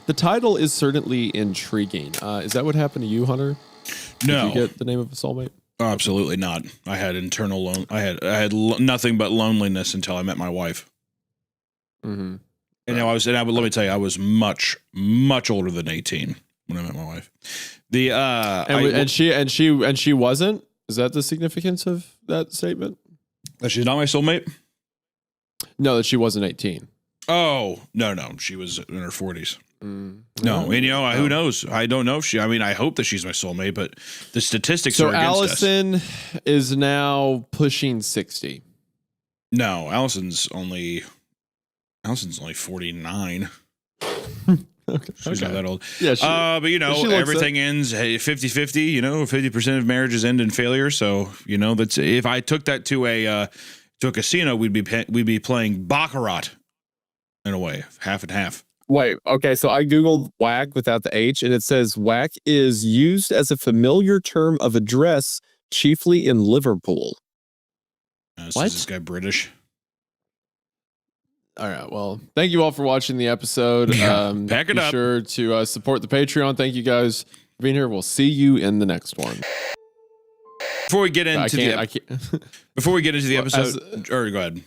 The title is certainly intriguing. Is that what happened to you, Hunter? No. Did you get the name of a soulmate? Oh, absolutely not. I had I had nothing but loneliness until I met my wife. Mm-hmm. And let me tell you, I was much, much older than 18 when I met my wife. And she wasn't. Is that the significance of that statement? That she's not my soulmate? No, that she wasn't 18. Oh, no. She was in her 40s. No, and who knows? I don't know if I hope that she's my soulmate, but the statistics are against Allison is now pushing 60. No, Allison's only 49. Okay. She's not that old. Yeah, but everything ends 50-50, 50% of marriages end in failure. So, that's if I took that to a casino, we'd be playing baccarat in a way, half and half. Wait, okay, so I Googled whack without the H, and it says whack is used as a familiar term of address, chiefly in Liverpool. So is this guy British? All right, well, thank you all for watching the episode. Pack it up. Be sure to support the Patreon. Thank you guys for being here. We'll see you in the next one. Before we get into the episode, or go ahead.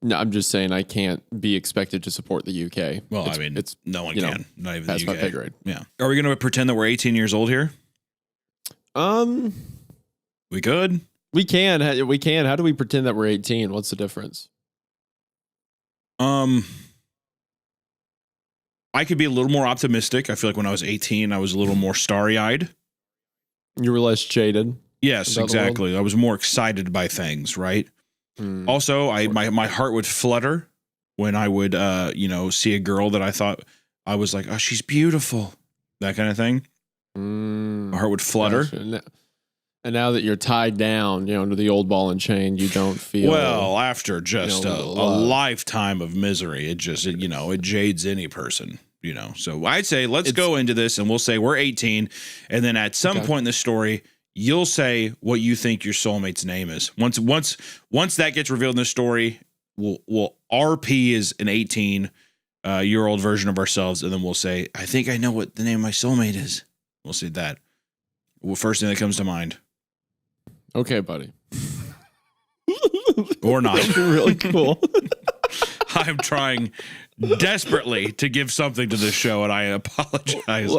No, I'm just saying I can't be expected to support the UK. Well, it's no one can. Not even the UK. That's my pay grade. Yeah. Are we going to pretend that we're 18 years old here? We could. We can. We can. How do we pretend that we're 18? What's the difference? I could be a little more optimistic. I feel like when I was 18, I was a little more starry-eyed. You were less jaded. Yes, exactly. I was more excited by things, right? Also, my heart would flutter when I would see a girl that I thought I was like, oh, she's beautiful, that kind of thing. My heart would flutter. Gotcha. And now that you're tied down, to the old ball and chain, you don't feel well. After just a lifetime of misery, it jades any person. So I'd say let's go into this and we'll say we're 18, and then at some point in the story, you'll say what you think your soulmate's name is. Once that gets revealed in the story, we'll RP is an 18-year-old version of ourselves, and then we'll say, I think I know what the name of my soulmate is. We'll say that. Well, first thing that comes to mind. Okay, buddy. Or not. That'd be really cool. I'm trying desperately to give something to this show, and I apologize.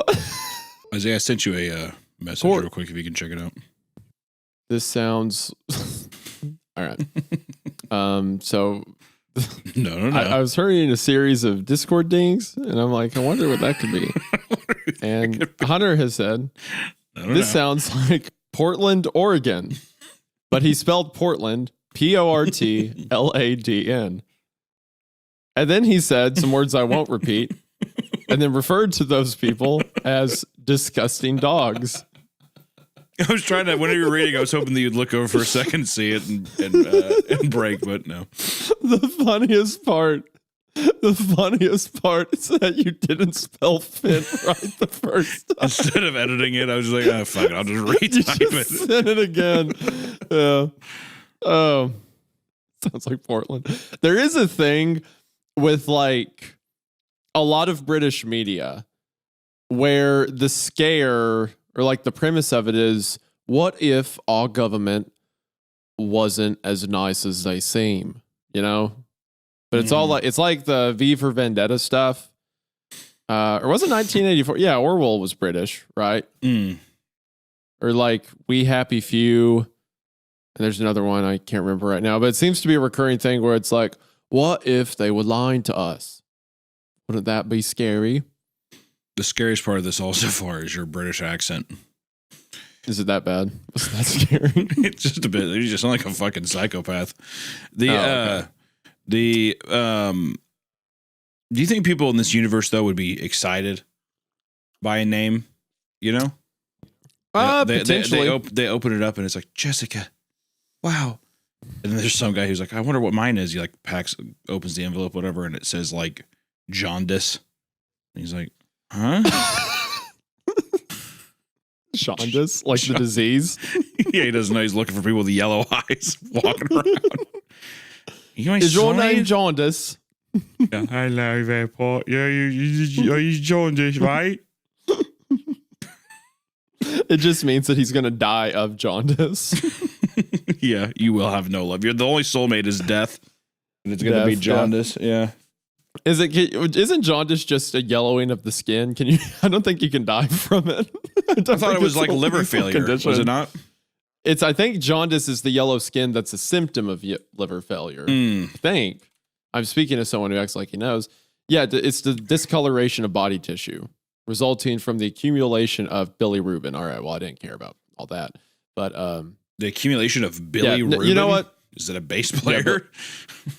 Isaiah, I sent you a message real quick if you can check it out. This sounds all right. So no. I was hearing a series of Discord dings, and I'm like, I wonder what that could be. And Hunter has said, this sounds like Portland, Oregon, but he spelled Portland Portladn. And then he said some words I won't repeat, and then referred to those people as disgusting dogs. I was trying to, whenever you were reading, I was hoping that you'd look over for a second and see it and break, but no. The funniest part is that you didn't spell Finn right the first time. Instead of editing it, I was like, oh, fuck it, I'll just retype it. Send it again. Yeah. Oh, sounds like Portland. There is a thing with like a lot of British media where the scare or like the premise of it is, what if our government wasn't as nice as they seem, But it's all like, it's like the V for Vendetta stuff. Or was it 1984? Yeah, Orwell was British, right? Or like We Happy Few. And there's another one I can't remember right now, but it seems to be a recurring thing where it's like, what if they were lying to us? Wouldn't that be scary? The scariest part of this all so far is your British accent. Is it that bad? Is that scary? It's just a bit. You just sound like a fucking psychopath. Do you think people in this universe though would be excited by a name? Potentially. They open it up and it's like, Jessica, wow. And then there's some guy who's like, I wonder what mine is. He like opens the envelope, whatever, and it says like jaundice. And he's like, huh? Jaundice, like the disease. Yeah, he doesn't know. He's looking for people with yellow eyes walking around. Is your name Jaundice? Yeah, hello there, Paul. Yeah, are you jaundice, right? It just means that he's going to die of jaundice. Yeah, you will have no love. You're the only soulmate is death. And it's going to be jaundice. Yeah. Isn't jaundice just a yellowing of the skin? Can you? I don't think you can die from it. I thought it was like liver failure. Condition. Was it not? I think jaundice is the yellow skin that's a symptom of liver failure. I think. I'm speaking to someone who acts like he knows. Yeah, it's the discoloration of body tissue resulting from the accumulation of bilirubin. All right, well, I didn't care about all that. But the accumulation of bilirubin? You know what? Is it a bass player?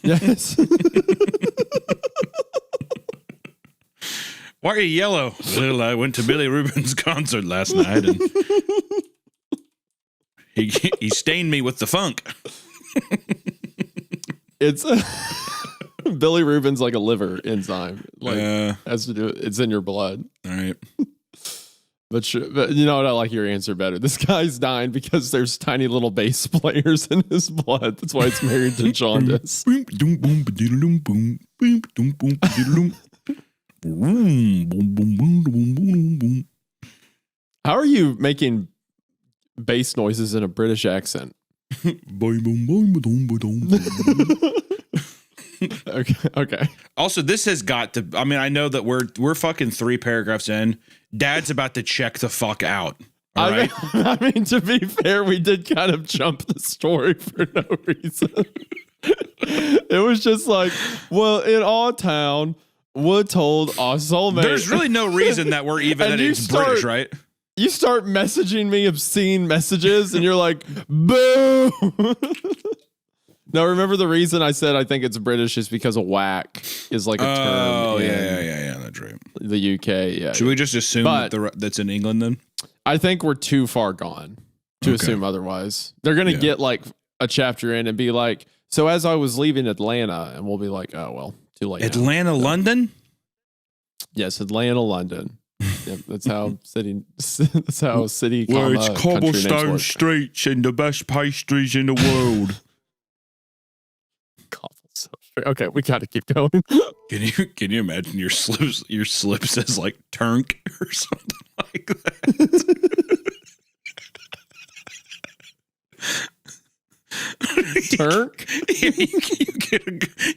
Yeah, yes. Why are you yellow? Well, I went to Billy Rubin's concert last night and he stained me with the funk. It's Billy Rubin's like a liver enzyme. Like has to do it's in your blood. All right. But you know what? I like your answer better. This guy's dying because there's tiny little bass players in his blood. That's why it's married to jaundice. How are you making bass noises in a British accent? Okay. Also, this has got to. I mean, I know that we're fucking 3 paragraphs in. Dad's about to check the fuck out. All right. I mean, to be fair, we did kind of jump the story for no reason. It was just like, well, in our town, we're told our soulmate. There's really no reason that we're even that it's British, right? You start messaging me obscene messages, and you're like, boo. Now, remember the reason I said I think it's British is because of whack is like a term. Oh, yeah. That's right. The UK, yeah. Should we just assume that's in England then? I think we're too far gone to assume otherwise. They're going to get like a chapter in and be like, so as I was leaving Atlanta, and we'll be like, oh, well, too late. Atlanta, London? Yes, Atlanta, London. Yep, that's how city. That's how city. Where it's cobblestone streets and the best pastries in the world. Okay, we got to keep going. Can you imagine your slip says like Turk or something like that? Turk? Yeah,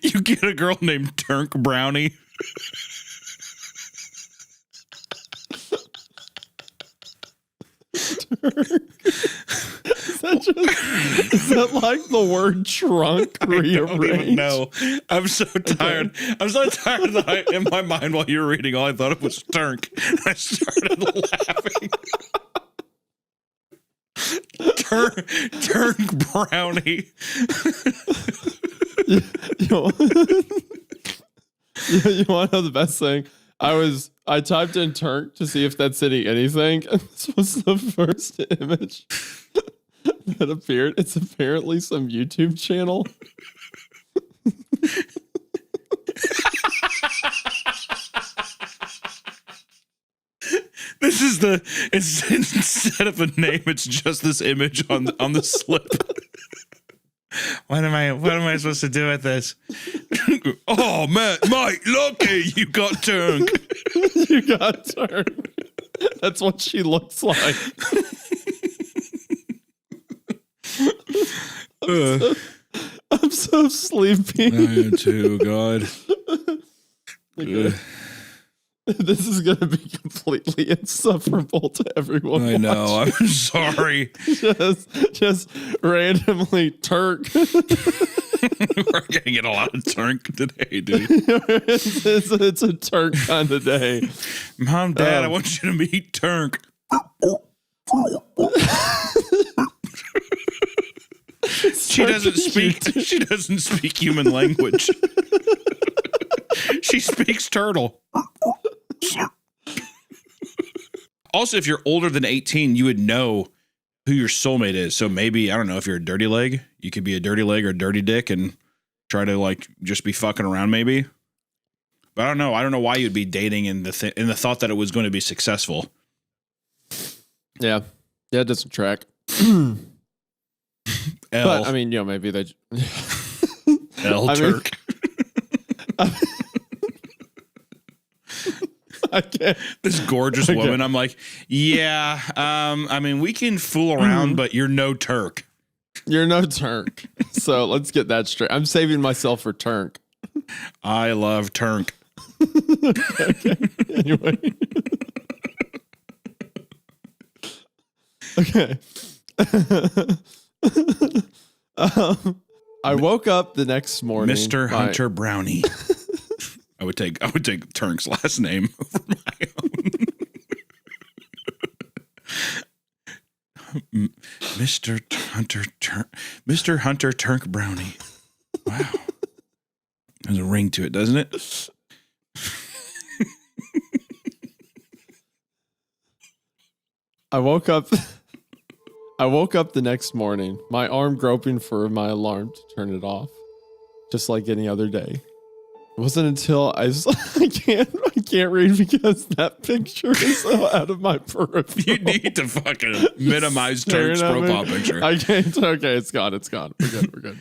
you get a girl named Turk Brownie. Is that like the word trunk rearranged? No, I'm so tired. Okay. I'm so tired that in my mind while you were reading, all I thought it was Turk. I started laughing. Turk Brownie. You want to know the best thing? I typed in Turk to see if that's city anything, and this was the first image that appeared. It's apparently some YouTube channel. This is it's instead of a name, it's just this image on the slip. What am I supposed to do with this? Oh man, mate, lucky you got Turk. You got Turk. That's what she looks like. I'm so sleepy. I am too, God. This is going to be completely insufferable to everyone. I know. Watching. I'm sorry. Just randomly Turk. We're getting a lot of Turk today, dude. It's a Turk kind of day. Mom, Dad, I want you to meet Turk. She doesn't speak human language. She speaks turtle. Also, if you're older than 18, you would know who your soulmate is. So maybe, I don't know, if you're a dirty leg, you could be a dirty leg or a dirty dick and try to like just be fucking around maybe. But I don't know. I don't know why you'd be dating in the thought that it was going to be successful. Yeah. Yeah, it doesn't track. But I mean, maybe they Turk. I can't. This gorgeous woman. I'm like, yeah. I mean, we can fool around, but you're no Turk. You're no Turk. So let's get that straight. I'm saving myself for Turk. I love Turk. Okay. Anyway. Okay. I woke up the next morning. Mr. Hunter Brownie. I would take Turk's last name over my own. Mr. Hunter Turk Brownie. Wow. There's a ring to it, doesn't it? I woke up the next morning, my arm groping for my alarm to turn it off, just like any other day. It wasn't until I can't read because that picture is so out of my peripheral. You need to fucking minimize Turk's profile picture. I can't. Okay, it's gone. We're good.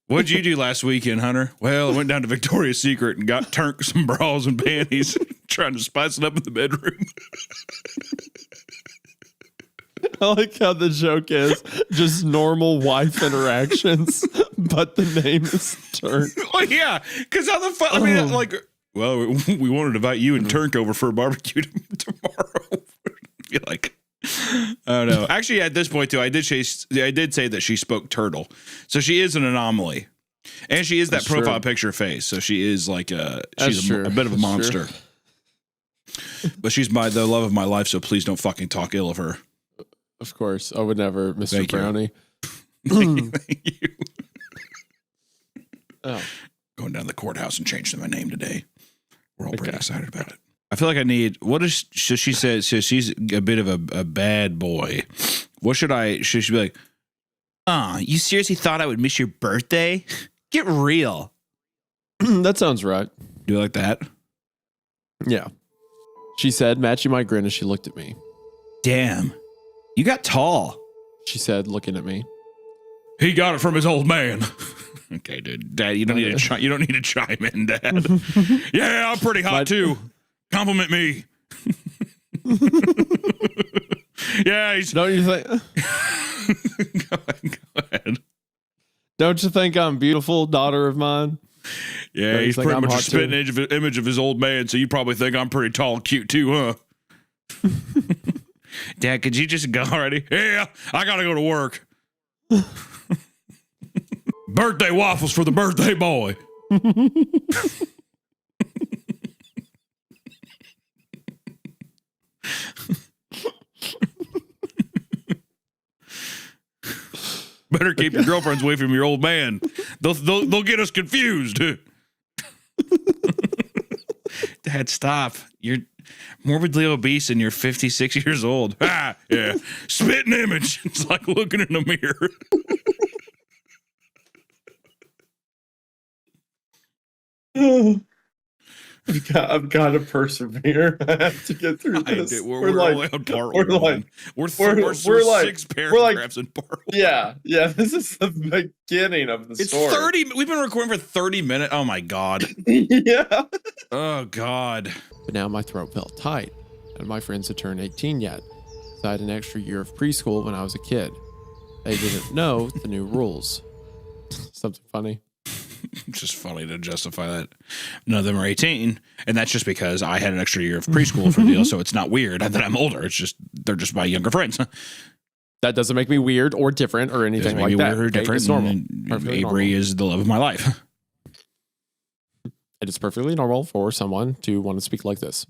What'd you do last weekend, Hunter? Well, I went down to Victoria's Secret and got Turk some bras and panties, trying to spice it up in the bedroom. I like how the joke is just normal wife interactions, but the name is Turk. Well, yeah, because how the fuck? I mean, like, well, we wanted to invite you and Turk over for a barbecue tomorrow. You're like, I don't know. Actually, at this point, too, I did say that she spoke turtle, so she is an anomaly, and she is that profile picture face. So she is like she's a bit of a monster. But she's the love of my life. So please don't fucking talk ill of her. Of course, I would never, Mr. Thank Brownie. Thank you. Oh. Going down to the courthouse and changing my name today. We're all pretty excited about it. I feel like I need. So she says she's a bit of a bad boy. What should she be like? You seriously thought I would miss your birthday? Get real. That sounds right. Do you like that? Yeah. She said, matching my grin as she looked at me. Damn. You got tall, she said, looking at me. He got it from his old man. Okay, dude. Dad, you don't need to chime in, Dad. Yeah, I'm pretty hot too. Compliment me. Yeah, don't you think? Go ahead. Don't you think I'm beautiful, daughter of mine? Yeah, he's pretty much a spitting image of his old man, so you probably think I'm pretty tall and cute too, huh? Dad, could you just go already? Yeah, I gotta go to work. Birthday waffles for the birthday boy. Better keep your girlfriends away from your old man. They'll get us confused. Dad, stop. You're morbidly obese and you're 56 years old. Ah, yeah. Spitting image. It's like looking in a mirror. I've got to persevere. I have to get through this. We're only on part one. We're six paragraphs in part one. Yeah. This is the beginning of the story. It's 30. We've been recording for 30 minutes. Oh my God. Yeah. Oh God. But now my throat felt tight, and my friends had turned 18 yet. So I had an extra year of preschool when I was a kid. They didn't know the new rules. Something funny. It's just funny to justify that none of them are 18, and that's just because I had an extra year of preschool for the deal, so it's not weird that I'm older. It's just they're just my younger friends. That doesn't make me weird or different or anything like that. Weird or different. It's normal. Avery is the love of my life. It is perfectly normal for someone to want to speak like this.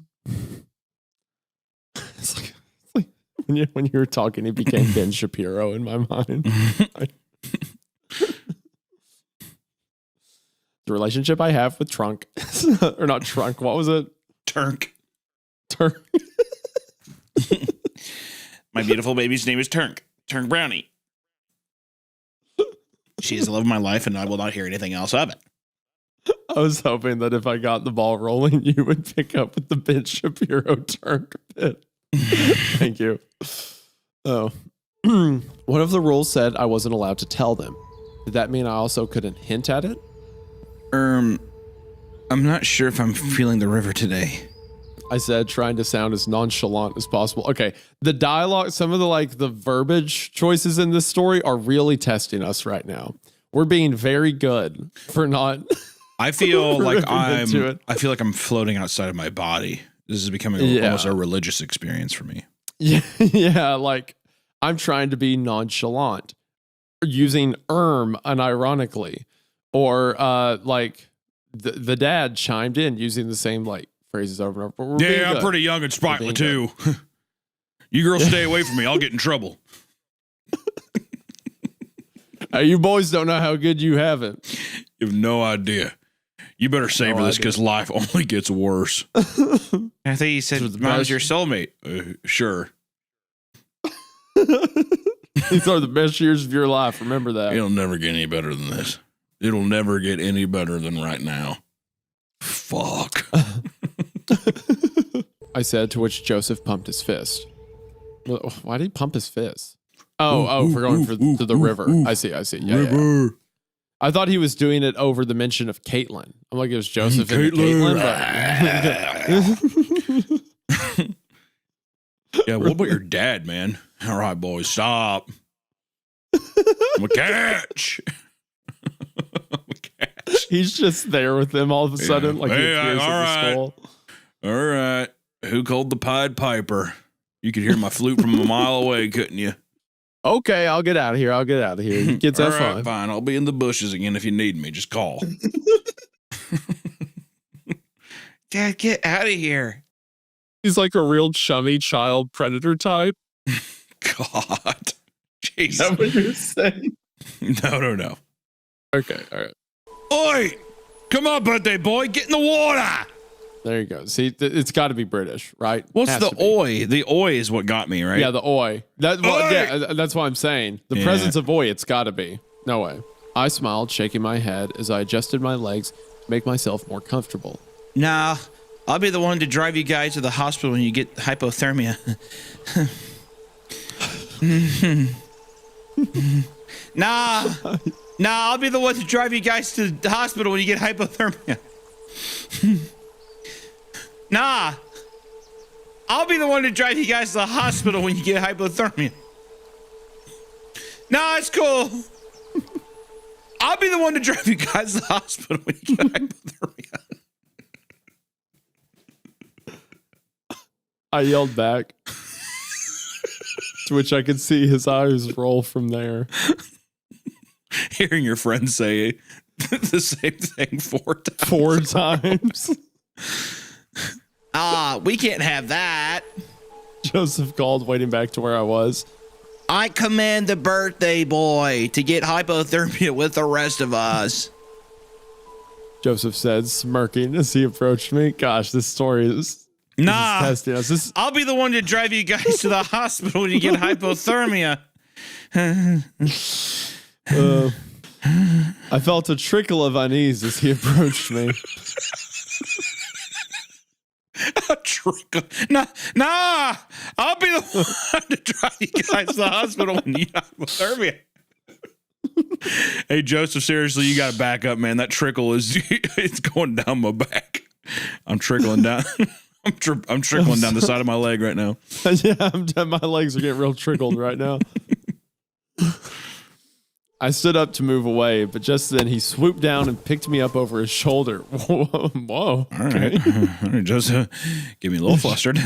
It's like when you were talking, it became Ben Shapiro in my mind. The relationship I have with Trunk, or not Trunk, what was it? Turk. My beautiful baby's name is Turk Brownie. She is the love of my life, and I will not hear anything else of it. I was hoping that if I got the ball rolling, you would pick up with the Ben Shapiro Turk bit. Thank you. Oh. One of the rules said I wasn't allowed to tell them. Did that mean I also couldn't hint at it? I'm not sure if I'm feeling the river today. I said, trying to sound as nonchalant as possible. Okay, the dialogue, some of the verbiage choices in this story are really testing us right now. We're being very good for not. I feel like I feel like I'm floating outside of my body. This is becoming almost a religious experience for me. Yeah, like I'm trying to be nonchalant, using unironically, or the dad chimed in using the same phrases over and over. Yeah, I'm pretty young and sprightly too. You girls stay away from me. I'll get in trouble. You boys don't know how good you have it. You have no idea. You better savor this because life only gets worse. I think you said mom's your soulmate. Sure. These are the best years of your life. Remember that. It'll never get any better than this. It'll never get any better than right now. Fuck. I said, to which Joseph pumped his fist. Why did he pump his fist? For going to the river. I see. Yeah, river. Yeah. I thought he was doing it over the mention of Caitlin. I'm like, it was Joseph and Caitlin. Yeah, what about your dad, man? All right, boys, stop. I'm a catch. He's just there with them all of a sudden. He appears in the skull. All right. Who called the Pied Piper? You could hear my flute from a mile away, couldn't you? Okay, I'll get out of here. You kids have fun. Fine. I'll be in the bushes again if you need me. Just call. Dad, get out of here. He's like a real chummy child predator type. God. Jeez. Is that what you're saying? No. Okay, all right. Oi! Come on, birthday boy. Get in the water. There you go. See, it's got to be British, right? What's the oi? The oi is what got me, right? Yeah, the oi. That's what I'm saying. The presence of oi, it's got to be. No way. I smiled, shaking my head as I adjusted my legs to make myself more comfortable. Nah, I'll be the one to drive you guys to the hospital when you get hypothermia. Nah, I'll be the one to drive you guys to the hospital when you get hypothermia. Nah, I'll be the one to drive you guys to the hospital when you get hypothermia. Nah, it's cool. I'll be the one to drive you guys to the hospital when you get hypothermia. I yelled back, to which I could see his eyes roll from there. Hearing your friend say the same thing 4 times. 4 times. We can't have that. Joseph called, waiting back to where I was. I command the birthday boy to get hypothermia with the rest of us. Joseph said, smirking as he approached me. Gosh, this story is testing us. I'll be the one to drive you guys to the hospital when you get hypothermia. I felt a trickle of unease as he approached me. A trickle? Nah. I'll be the one to drive you guys to the hospital when you get hypothermia. Hey, Joseph, seriously, you got to back up, man. That trickle it's going down my back. I'm trickling down. I'm trickling down the side of my leg right now. Yeah, my legs are getting real trickled right now. I stood up to move away, but just then he swooped down and picked me up over his shoulder. Whoa. All right, Joseph, get me a little flustered.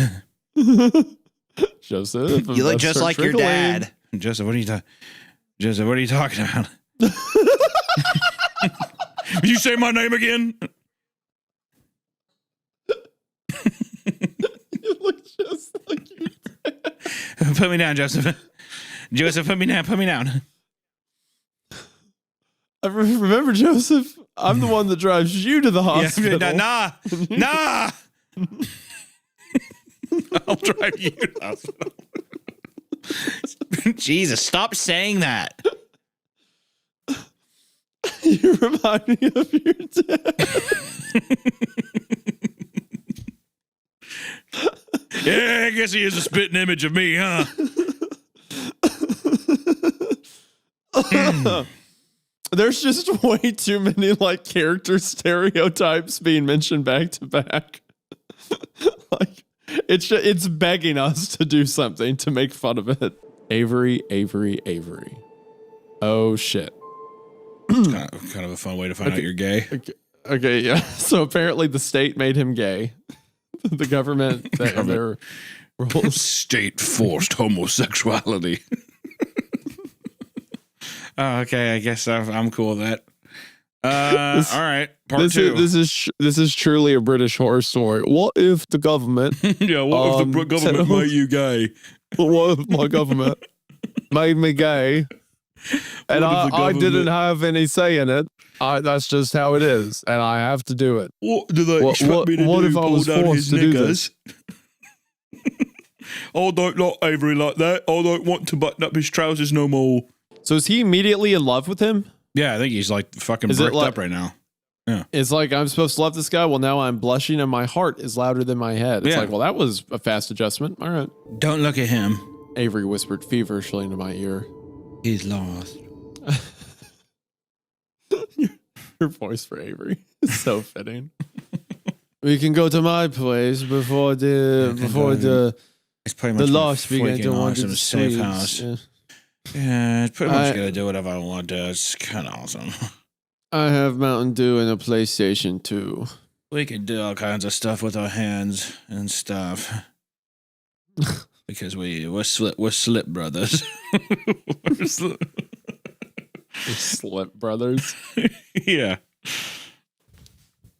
Joseph, you look just like your dad. Joseph, what are you talking about? Did you say my name again? You look just like your dad. Put me down, Joseph. Joseph, put me down. I remember, Joseph, I'm the one that drives you to the hospital. Yeah, nah. I'll drive you to the hospital. Jesus, stop saying that. You remind me of your dad. Yeah, I guess he is a spitting image of me, huh? There's just way too many like character stereotypes being mentioned back to back. Like it's begging us to do something to make fun of it. Avery. Oh shit. Kind of a fun way to find out you're gay. Okay, yeah. So apparently the state made him gay. The government, their rules. State forced homosexuality. Okay, I guess I'm cool with that. All right, part two. This is truly a British horror story. What if the government? Yeah, what if the government made you gay? What if my government made me gay? And I didn't have any say in it. That's just how it is, and I have to do it. What do they expect me to do? What if I was forced to do this? I don't like Avery like that. I don't want to button up his trousers no more. So is he immediately in love with him? Yeah, I think he's like fucking bricked up right now. Yeah. It's like, I'm supposed to love this guy. Well, now I'm blushing and my heart is louder than my head. It's like, well, that was a fast adjustment. All right. Don't look at him. Avery whispered feverishly into my ear. He's lost. Your voice for Avery is so fitting. We can go to my place before the lost begin to want to safe house. Yeah, it's pretty much gonna do whatever I want to. It's kind of awesome. I have Mountain Dew and a PlayStation 2. We can do all kinds of stuff with our hands and stuff. Because we're slip brothers. We're slip brothers. Yeah.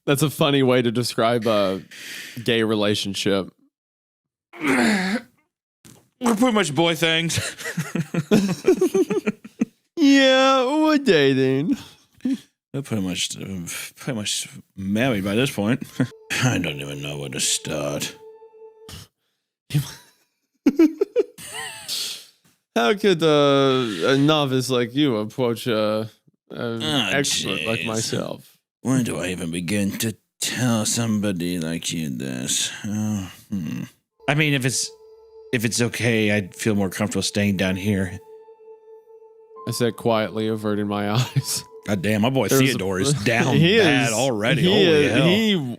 That's a funny way to describe a gay relationship. We're pretty much boy things. Yeah, we're dating. We're pretty much married by this point. I don't even know where to start. How could a novice like you approach an expert like myself? Where do I even begin to tell somebody like you this? I mean, if it's okay, I'd feel more comfortable staying down here. I said quietly, averting my eyes. God damn, my boy Theodore is down bad already. Holy hell.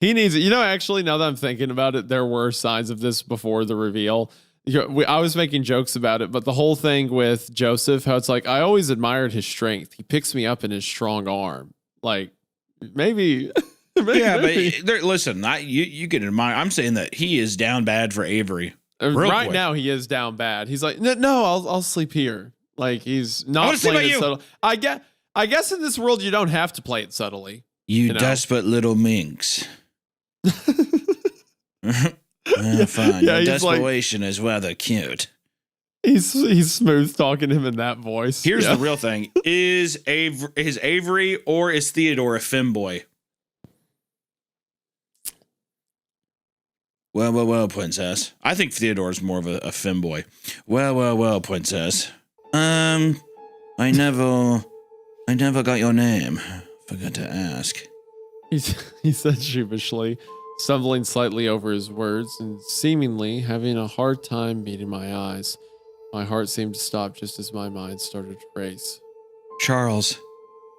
He needs it. You know, actually, now that I'm thinking about it, there were signs of this before the reveal. I was making jokes about it, but the whole thing with Joseph, how it's like, I always admired his strength. He picks me up in his strong arm. Like, maybe. Yeah, but listen, you can admire. I'm saying that he is down bad for Avery. Right now, he is down bad. He's like, no, I'll sleep here. Like, he's not playing it subtle. I guess in this world, you don't have to play it subtly. You desperate little minx. Fine. Your desperation is rather cute. He's smooth talking to him in that voice. Here's the real thing: is Avery or is Theodore a femboy? Well, princess. I think Theodore's more of a femboy. Well, princess. I never got your name. Forgot to ask. He said sheepishly, stumbling slightly over his words and seemingly having a hard time meeting my eyes. My heart seemed to stop just as my mind started to race. Charles,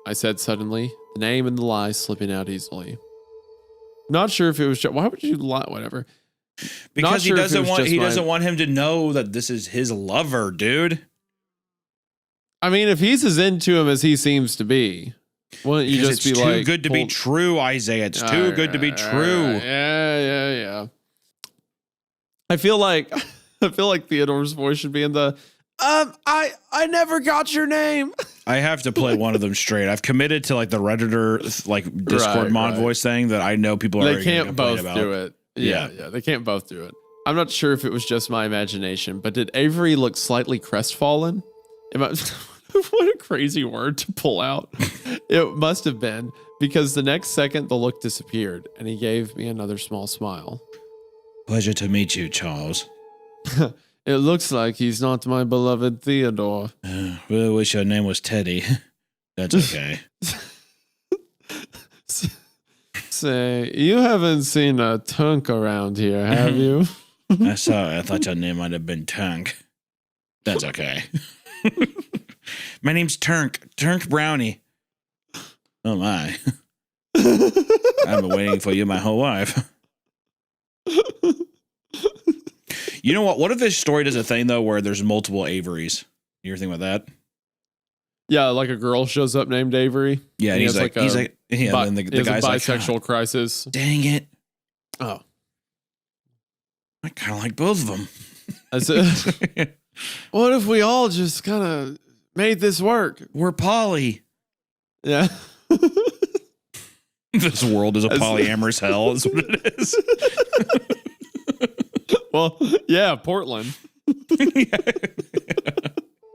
I said suddenly, the name and the lie slipping out easily. Not sure if it was. Why would you lie? Whatever. Because he doesn't want him to know that this is his lover, dude. I mean, if he's as into him as he seems to be, wouldn't you just be like, "It's too good to be true, Isaiah. It's too good to be true." Yeah. I feel like Theodore's voice should be in the. I never got your name. I have to play one of them straight. I've committed to like the Redditor, like Discord mod voice thing that I know people are. They can't both do it. Yeah, they can't both do it. I'm not sure if it was just my imagination, but did Avery look slightly crestfallen? What a crazy word to pull out. It must have been, because the next second the look disappeared and he gave me another small smile. Pleasure to meet you, Charles. It looks like he's not my beloved Theodore. Really wish your name was Teddy. That's okay. Say, you haven't seen a Turk around here, have you? I saw it. I thought your name might have been Tank. That's okay. My name's Turk Brownie. Oh my. I've been waiting for you my whole life. You know what? What if this story does a thing though where there's multiple Averys? You ever think about that? Yeah, like a girl shows up named Avery. Yeah, and he's like, and the guy's a bisexual like, crisis. Dang it. Oh. I kind of like both of them. I said, what if we all just kind of made this work? We're poly. Yeah. This world is a polyamorous hell, is what it is. Well, yeah, Portland.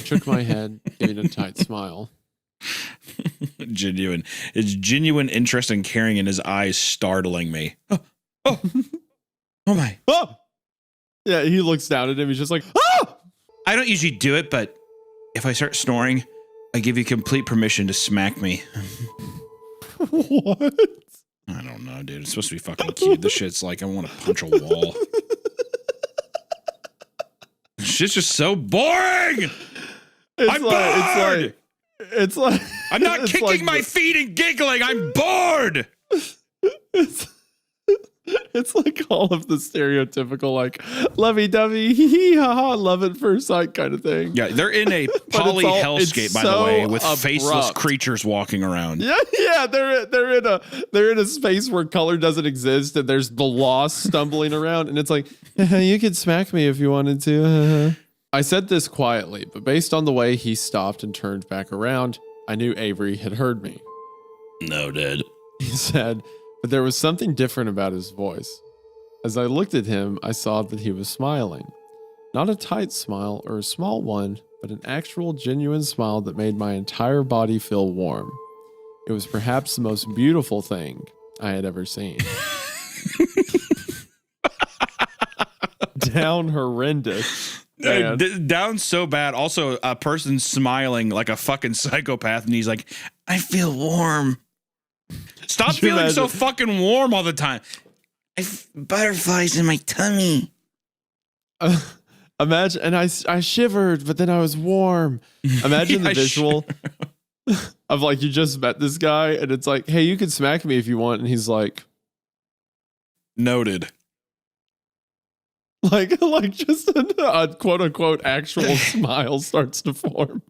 Shook my head, giving a tight smile. Genuine. It's genuine interest and caring in his eyes startling me. Oh my. Oh! Yeah, he looks down at him. He's just like, oh! I don't usually do it, but if I start snoring, I give you complete permission to smack me. What? I don't know, dude. It's supposed to be fucking cute. This shit's like, I want to punch a wall. This shit's just so boring. I'm bored. It's like I'm not kicking my feet and giggling. I'm bored. It's like all of the stereotypical like lovey-dovey, hee ha ha, love at first sight kind of thing. Yeah, they're in a poly hellscape, by the way, with faceless creatures walking around. Yeah, they're in a space where color doesn't exist, and there's the lost stumbling around, and it's like, you could smack me if you wanted to. I said this quietly, but based on the way he stopped and turned back around, I knew Avery had heard me. Noted. He said, but there was something different about his voice. As I looked at him, I saw that he was smiling. Not a tight smile or a small one, but an actual genuine smile that made my entire body feel warm. It was perhaps the most beautiful thing I had ever seen. Down horrendous. Down so bad. Also, a person smiling like a fucking psychopath, and he's like, I feel warm. Stop feeling so fucking warm all the time. Butterflies in my tummy. Imagine, and I shivered, but then I was warm. Imagine the visual of like you just met this guy, and it's like, hey, you can smack me if you want, and he's like, noted. Like just a quote unquote actual smile starts to form.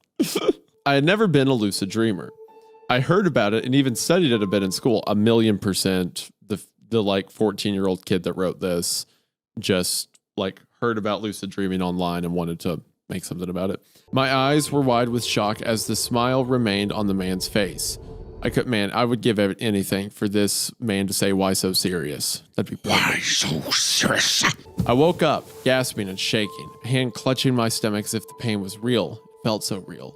I had never been a lucid dreamer. I heard about it and even studied it a bit in school. 1,000,000%. The like 14-year-old kid that wrote this just like heard about lucid dreaming online and wanted to make something about it. My eyes were wide with shock as the smile remained on the man's face. I would give anything for this man to say, why so serious? That'd be perfect. Why so serious? I woke up, gasping and shaking, a hand clutching my stomach as if the pain was real. It felt so real.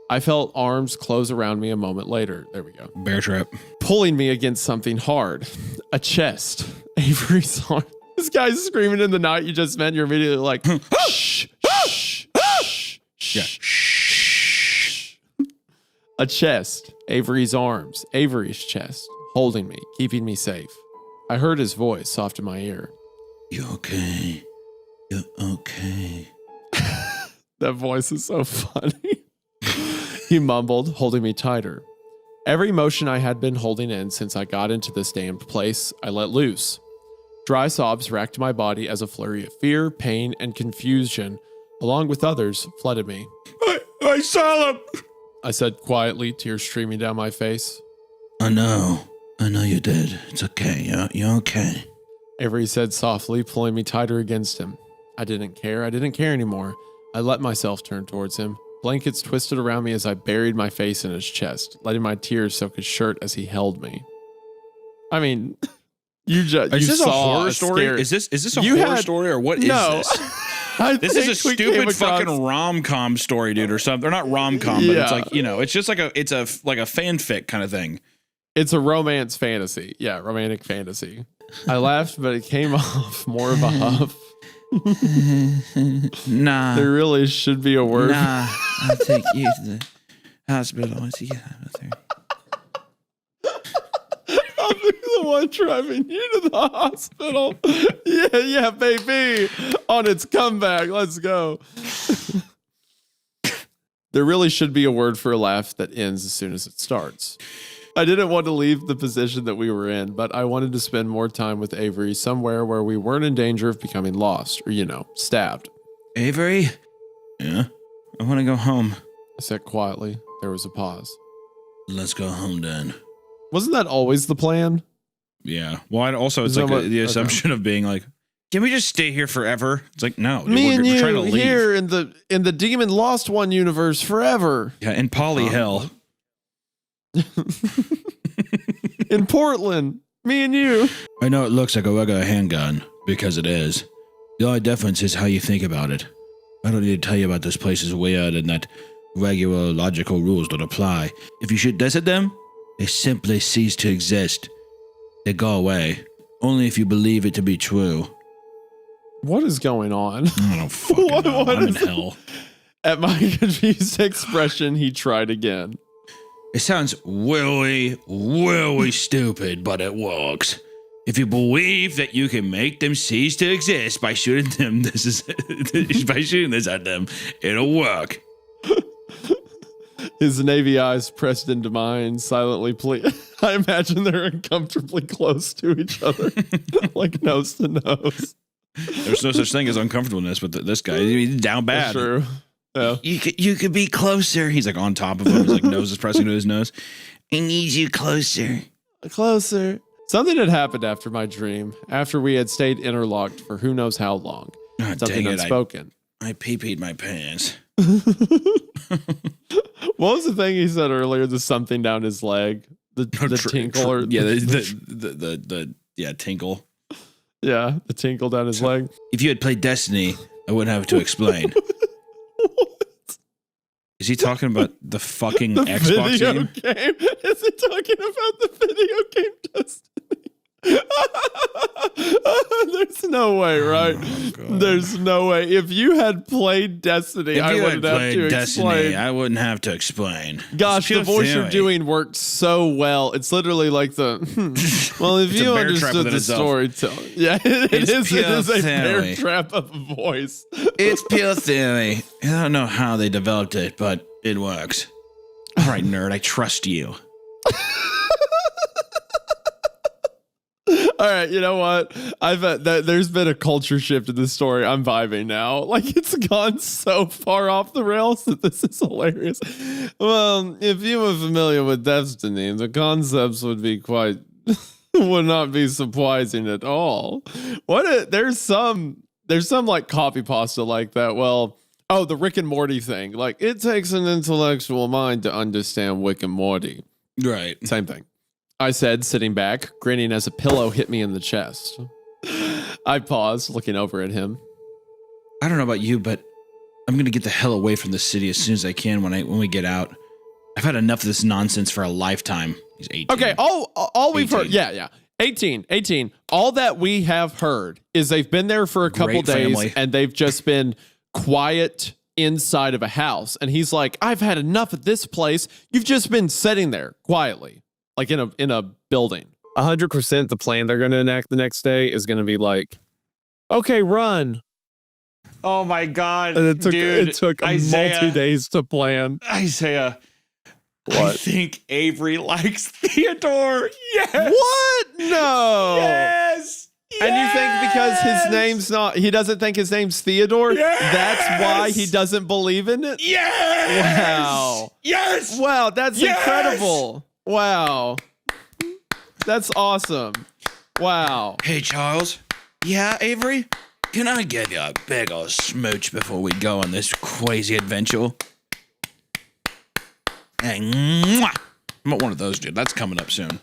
I felt arms close around me a moment later. There we go. Bear trap. Pulling me against something hard. A chest. Avery's arm. This guy's screaming in the night you just met. You're immediately like, shh, shh, shh, shh. A chest. Avery's arms. Avery's chest. Holding me, keeping me safe. I heard his voice soft in my ear. You okay? You okay? That voice is so funny. He mumbled, holding me tighter. Every emotion I had been holding in since I got into this damned place, I let loose. Dry sobs racked my body as a flurry of fear, pain, and confusion, along with others, flooded me. I saw him! I said quietly, tears streaming down my face. I know you did. It's okay. You're okay. Avery said softly, pulling me tighter against him. I didn't care anymore. I let myself turn towards him. Blankets twisted around me as I buried my face in his chest, letting my tears soak his shirt as he held me. I mean, is this a horror story? Is this a horror story or what is this? This is a stupid fucking rom-com story, dude, or something. Or not rom-com, but it's like, it's just like a fanfic kind of thing. It's a romance fantasy. Yeah, romantic fantasy. I laughed, but it came off more of a huff. Nah. There really should be a word. Nah, I'll take you to the hospital once you get out there. I'll be the one driving you to the hospital. Yeah, baby. On its comeback. Let's go. There really should be a word for a laugh that ends as soon as it starts. I didn't want to leave the position that we were in, but I wanted to spend more time with Avery somewhere where we weren't in danger of becoming lost or, stabbed. Avery? Yeah? I want to go home. I said quietly. There was a pause. Let's go home then. Wasn't that always the plan? Yeah. Well, it's like the assumption of being like, can we just stay here forever? It's like, no. Dude, Me and you trying to leave. Here in the Demon Lost One universe forever. Yeah, in Poly Hell. In Portland, me and you. I know it looks like a regular handgun, because it is. The only difference is how you think about it. I don't need to tell you about this place is weird and that regular logical rules don't apply. If you shoot this at them, they simply cease to exist. They go away. Only if you believe it to be true. What is going on? I don't fucking know. I'm in hell. At my confused expression, he tried again. It sounds really, really stupid, but it works. If you believe that you can make them cease to exist by shooting them, by shooting this at them, it'll work. His navy eyes pressed into mine, silently I imagine they're uncomfortably close to each other, like nose to nose. There's no such thing as uncomfortableness with this guy. He's down bad. That's true. Yeah. You could be closer. He's like on top of him. His like nose is pressing to his nose. I need you closer. Closer. Something had happened after my dream, after we had stayed interlocked for who knows how long. Something unspoken. I pee-peed my pants. What was the thing he said earlier? The something down his leg? The tinkle? Or the tinkle. Yeah, the tinkle down his leg. If you had played Destiny, I wouldn't have to explain. What? Is he talking about the fucking The Xbox video game? Is he talking about the video game Destiny? There's no way, right? Oh, there's no way. If you had played Destiny, I wouldn't have to explain. I wouldn't have to explain. Gosh, the voice you're doing worked so well. It's literally like the well, if you understood the storytelling. Yeah, it is a bear trap of a voice. It's pure theory. I don't know how they developed it, but it works. All right, nerd, I trust you. All right, you know what? There's been a culture shift in this story. I'm vibing now. Like, it's gone so far off the rails that this is hilarious. Well, if you were familiar with Destiny, the concepts would not be surprising at all. There's some like copy pasta like that. Well, the Rick and Morty thing. Like, it takes an intellectual mind to understand Rick and Morty. Right. Same thing. I said, sitting back, grinning as a pillow hit me in the chest. I paused, looking over at him. I don't know about you, but I'm going to get the hell away from the city as soon as I can when we get out. I've had enough of this nonsense for a lifetime. He's 18. Okay, all we've heard, yeah. 18. All that we have heard is they've been there for a couple days and they've just been quiet inside of a house. And he's like, I've had enough of this place. You've just been sitting there quietly. Like in a building. 100% the plan they're going to enact the next day is going to be like, okay, run. Oh my God. And it took multi-days to plan. Isaiah, what? I think Avery likes Theodore. Yes. What? No. Yes. And you think because his name's he doesn't think his name's Theodore? Yes. That's why he doesn't believe in it? Yes. Wow. Yes. Wow, that's incredible. Wow. That's awesome. Wow. Hey, Charles. Yeah, Avery? Can I give you a big old smooch before we go on this crazy adventure? Hey, mwah! I'm not one of those, dude. That's coming up soon.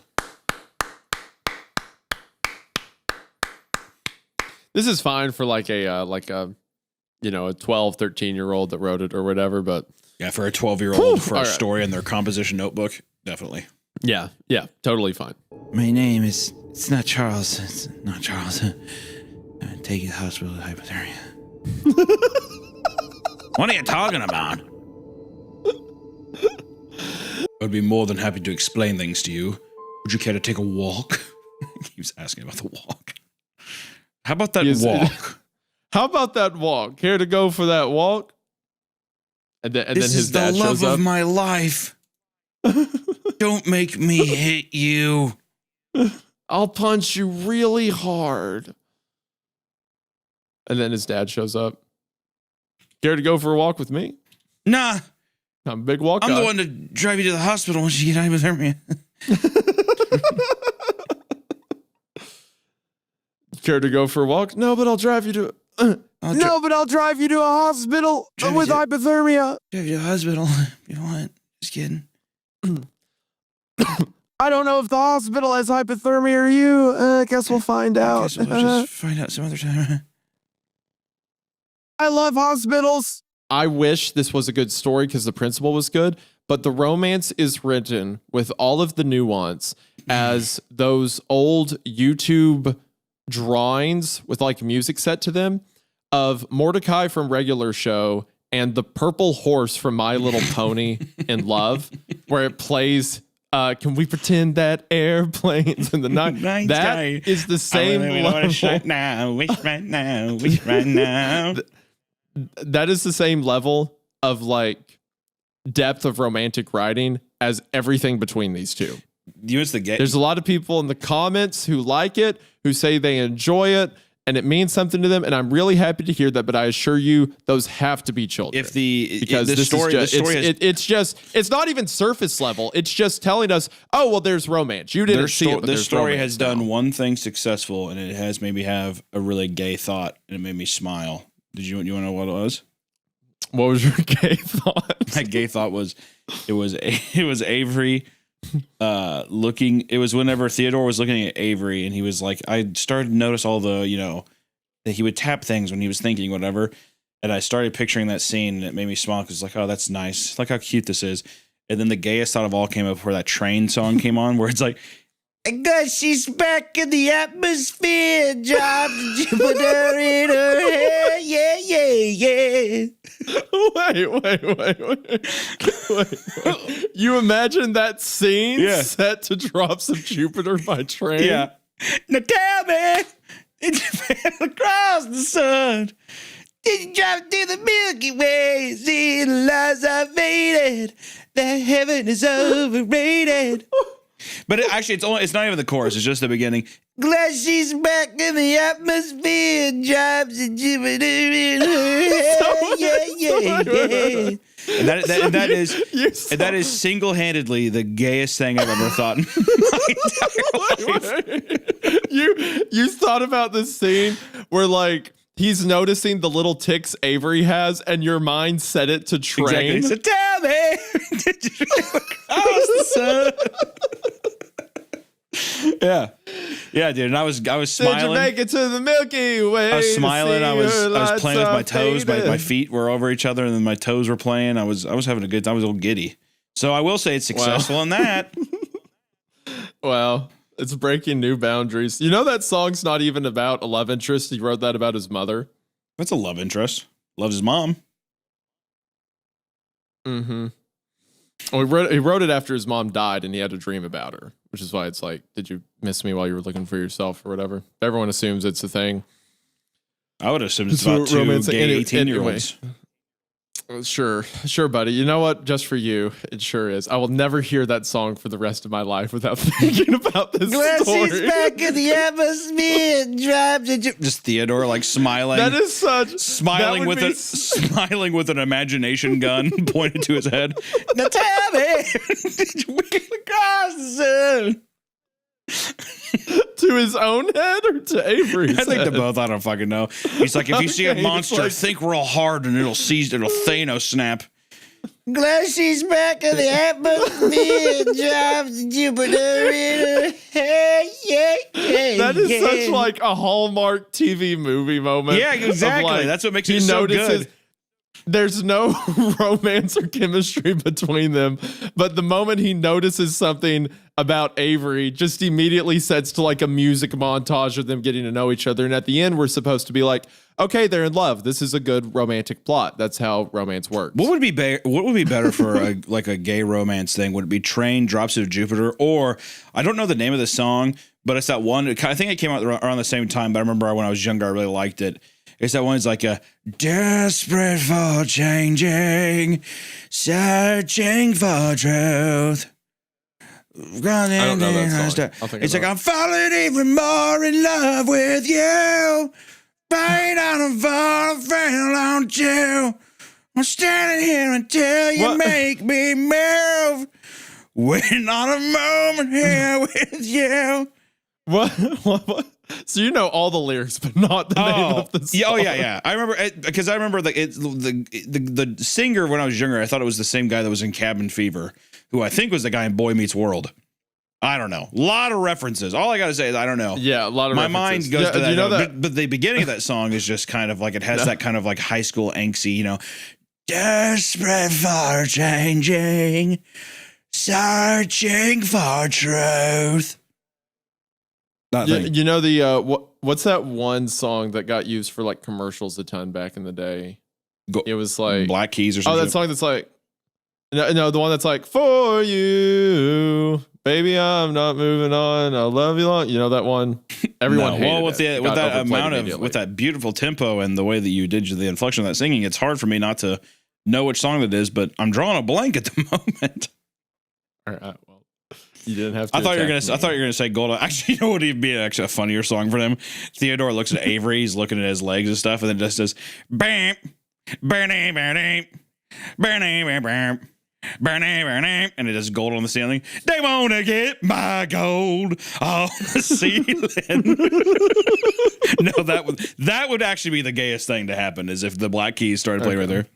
This is fine for like a 12, 13-year-old that wrote it or whatever, but yeah, for a 12-year-old for a story in their composition notebook, definitely. Yeah, totally fine. My name it's not Charles. It's not Charles. Take you to the hospital with hypothermia. What are you talking about? I'd be more than happy to explain things to you. Would you care to take a walk? He keeps asking about the walk. How about that walk? How about that walk? Care to go for that walk? And then This his is the dad love shows up. of my life. Don't make me hit you. I'll punch you really hard. And then his dad shows up. Care to go for a walk with me? Nah, I'm a big walk I'm guy. the one to drive you to the hospital once you get hypothermia. Care to go for a walk? No, but I'll drive you to... I'll drive you to a hospital with hypothermia. Drive you to the hospital if you want. Just kidding. I don't know if the hospital has hypothermia or you. I guess we'll find I out. guess we'll just find out some other time. I love hospitals. I wish this was a good story because the principle was good, but the romance is written with all of the nuance as those old YouTube drawings with like music set to them of Mordecai from Regular Show and the purple horse from My Little Pony in Love, where it plays can we pretend that airplanes in the night? That is the same level. Wish right now, wish right now, wish right now. That is the same level of like depth of romantic writing as everything between these two. There's a lot of people in the comments who like it, who say they enjoy it, and it means something to them. And I'm really happy to hear that. But I assure you, those have to be children. It's not even surface level. It's just telling us, oh, well, there's romance. You didn't see it. But this story has done one thing successful, and it has made me have a really gay thought, and it made me smile. You want to know what it was? What was your gay thought? My gay thought was, it was Avery looking. It was whenever Theodore was looking at Avery, and he was like, I started to notice all the, that he would tap things when he was thinking, whatever. And I started picturing that scene, and it made me smile because it's like, oh, that's nice. Look how cute this is. And then the gayest thought of all came up where that train song came on, where it's like, because she's back in the atmosphere, drops Jupiter in her hair, yeah, yeah, yeah. Wait. You imagine that scene set to Drops of Jupiter by Train? Yeah. Now tell me, did you fell across the sun? Did you drive through the Milky Way? See the lies I faded, that heaven is overrated. But it's not even the chorus. It's just the beginning. Glad she's back in the atmosphere. Drives a Jupiter in her head. Yeah. And that is single-handedly the gayest thing I've ever thought in my entire life. You thought about this scene where like he's noticing the little ticks Avery has, and your mind set it to Train. Exactly. So tell me, did you cross the sun? Yeah, dude. And I was smiling. Did you make it to the Milky Way? I was smiling. I was playing with my toes. My feet were over each other, and then my toes were playing. I was having a good time. I was a little giddy. So I will say it's successful in that. Wow. It's breaking new boundaries. You know that song's not even about a love interest. He wrote that about his mother. That's a love interest. Loves his mom. Mm-hmm. Well, he wrote it after his mom died, and he had a dream about her, which is why it's like, did you miss me while you were looking for yourself or whatever? Everyone assumes it's a thing. I would assume it's about two gay 18-year-olds. Sure, buddy. You know what? Just for you, it sure is. I will never hear that song for the rest of my life without thinking about this story. She's back in the atmosphere, just Theodore like smiling. That is such smiling with an imagination gun pointed to his head. Now tell me, did you wake across the sun? To his own head or to Avery's I think head? to both. I don't fucking know. He's like, if you see a monster, think real hard and it'll Thanos snap. Glad she's back in the atmosphere. Drops Jupiter in her hair. Yeah. That is such like a Hallmark TV movie moment. Yeah, exactly. Like, that's what makes it so good. There's no romance or chemistry between them, but the moment he notices something about Avery, just immediately sets to like a music montage of them getting to know each other. And at the end, we're supposed to be like, okay, they're in love. This is a good romantic plot. That's how romance works. What would be better for a gay romance thing? Would it be Train, Drops of Jupiter, or I don't know the name of the song, but it's that one. I think it came out around the same time, but I remember when I was younger, I really liked it. It's that one. It's like a desperate for changing, searching for truth. I don't know that song. It's like I'm falling even more in love with you. Right out of all friend on you. I'm standing here until you make me move. Waiting on a moment here with you. What? So you know all the lyrics, but not the name of the song. Yeah. I remember because I remember the singer when I was younger. I thought it was the same guy that was in Cabin Fever, who I think was the guy in Boy Meets World. I don't know. A lot of references. All I got to say is I don't know. Yeah, a lot of my references. mind goes to that. You know that? But the beginning of that song is just kind of like it has that kind of like high school angsty, you know, desperate for changing, searching for truth. You know the what's that one song that got used for like commercials a ton back in the day? It was like Black Keys or something. Oh, that song that's like no, the one that's like for you, baby, I'm not moving on. I love you long. You know that one? Everyone hated with it. With that amount of with that beautiful tempo and the way that you did the inflection of that singing, it's hard for me not to know which song that is. But I'm drawing a blank at the moment. All right, well, you didn't have to. I thought you were gonna say Gold. Actually, you know what would be actually a funnier song for them? Theodore looks at Avery. He's looking at his legs and stuff, and then just says, "Bam, bam, bam, bam, bam, bam." And it is gold on the ceiling. They want to get my gold on the ceiling. No, that would actually be the gayest thing to happen, is if the Black Keys started playing right there.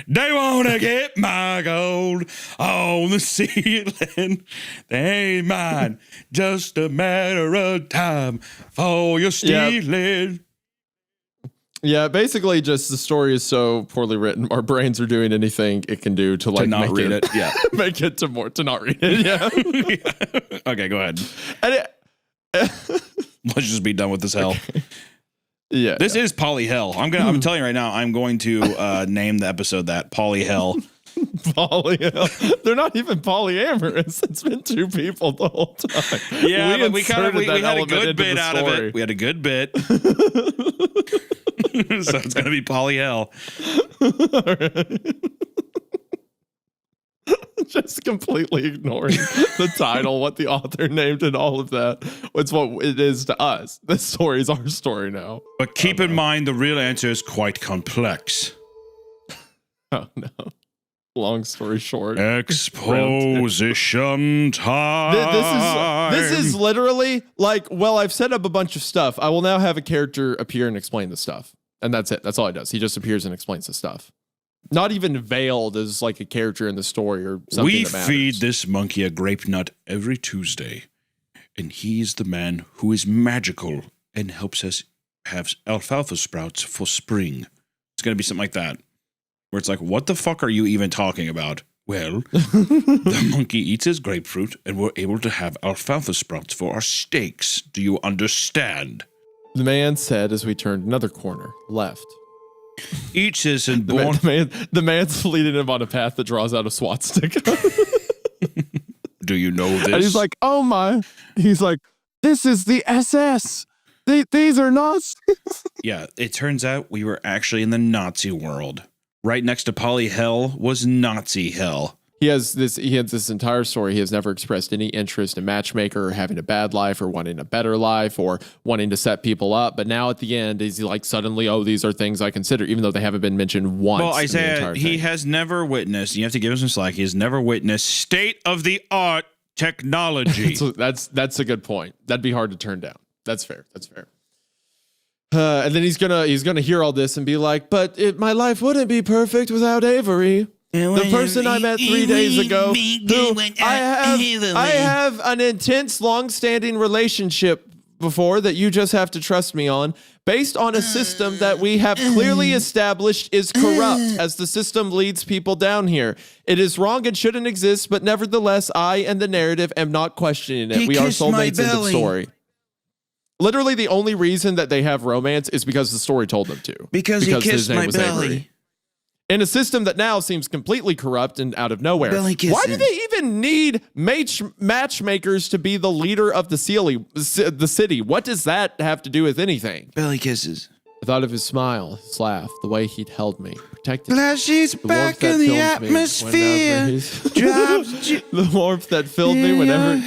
They want to get my gold on the ceiling. They ain't mine. Just a matter of time for your stealing. Yeah, basically just the story is so poorly written. Our brains are doing anything it can do to like not make read it. Yeah. Make it to not read it. Yeah. Yeah. Okay, go ahead. Let's just be done with this hell. Okay. Yeah. This is Poly Hell. I'm telling you right now, I'm going to name the episode that Poly Hell. Polyhell. They're not even polyamorous. It's been two people the whole time. Yeah, but we had a good bit out of it. We had a good bit. So it's gonna be Poly Hell. Just completely ignoring the title, what the author named, and all of that. It's what it is to us. This story is our story now. But keep in mind, the real answer is quite complex. Oh no. Long story short, exposition time. This is literally like, well, I've set up a bunch of stuff. I will now have a character appear and explain the stuff. And that's it. That's all he does. He just appears and explains the stuff. Not even veiled as like a character in the story or something. We feed this monkey a grape nut every Tuesday. And he's the man who is magical and helps us have alfalfa sprouts for spring. It's going to be something like that. Where it's like, what the fuck are you even talking about? Well, the monkey eats his grapefruit and we're able to have alfalfa sprouts for our steaks. Do you understand? The man said as we turned another corner, left. Each citizen the man's leading him on a path that draws out a SWAT stick. Do you know this? And he's like, oh my. He's like, this is the SS. These are Nazis. Yeah, it turns out we were actually in the Nazi world. Right next to Poly Hell was Nazi Hell. He had this entire story. He has never expressed any interest in matchmaker or having a bad life or wanting a better life or wanting to set people up. But now at the end, he's like suddenly, oh, these are things I consider, even though they haven't been mentioned once. Well, Isaiah, he has never witnessed, you have to give him some slack, he has never witnessed state-of-the-art technology. That's a good point. That'd be hard to turn down. That's fair. That's fair. And then he's gonna hear all this and be like, but my life wouldn't be perfect without Avery. The person I met 3 days ago, who I have an intense, long-standing relationship before that you just have to trust me on, based on a system that we have clearly established is corrupt, as the system leads people down here. It is wrong and shouldn't exist, but nevertheless, I and the narrative am not questioning it. We are soulmates in the story. Literally, the only reason that they have romance is because the story told them to. Because he kissed my belly. Avery. In a system that now seems completely corrupt and out of nowhere. Belly kissing. Why do they even need matchmakers to be the leader of the city? What does that have to do with anything? Belly kisses. thought of his smile, his laugh, the way he'd held me, protected me. Glad she's The back warmth that in the filled me atmosphere. the warmth that filled me whenever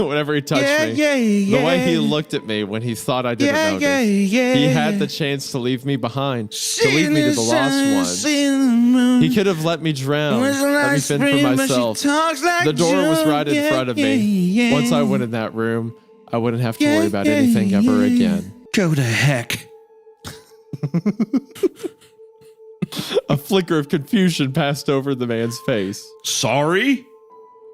whenever he touched me. The way he looked at me when he thought I didn't notice. He had the chance to leave me behind, to leave me to the lost ones. He could have let me drown, let me fend for myself. The door was right in front of me. Once I went in that room, I wouldn't have to worry about anything ever again. Go to heck. A flicker of confusion passed over the man's face. Sorry?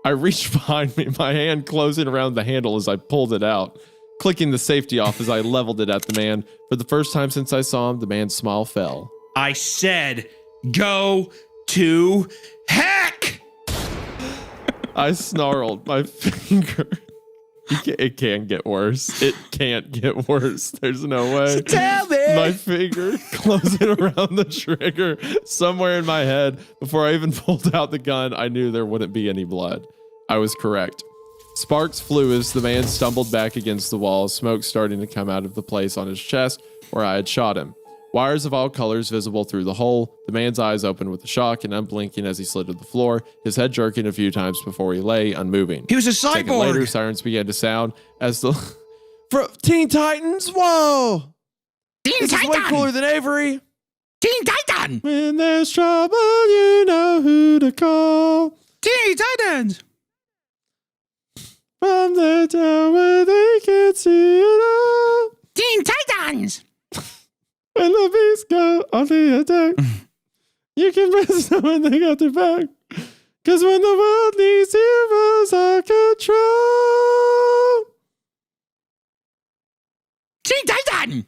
I reached behind me, my hand closing around the handle as I pulled it out, clicking the safety off as I leveled it at the man. For the first time since I saw him, the man's smile fell. I said, go to heck! I snarled my finger. It can't get worse. It can't get worse. There's no way. So tell me. My finger closing around the trigger somewhere in my head. Before I even pulled out the gun, I knew there wouldn't be any blood. I was correct. Sparks flew as the man stumbled back against the wall, smoke starting to come out of the place on his chest where I had shot him. Wires of all colors visible through the hole. The man's eyes opened with a shock and unblinking as he slid to the floor, his head jerking a few times before he lay unmoving. He was a Second cyborg. later, sirens began to sound as the Teen Titans. Whoa! Teen This is way cooler than Avery. Teen Titan. When there's trouble, you know who to call. Teen Titans. From the tower, they can't see it all. Teen Titans. When the beasts go on the attack, you can press them when they got their back. Cause when the world needs heroes on control. Teen Titan.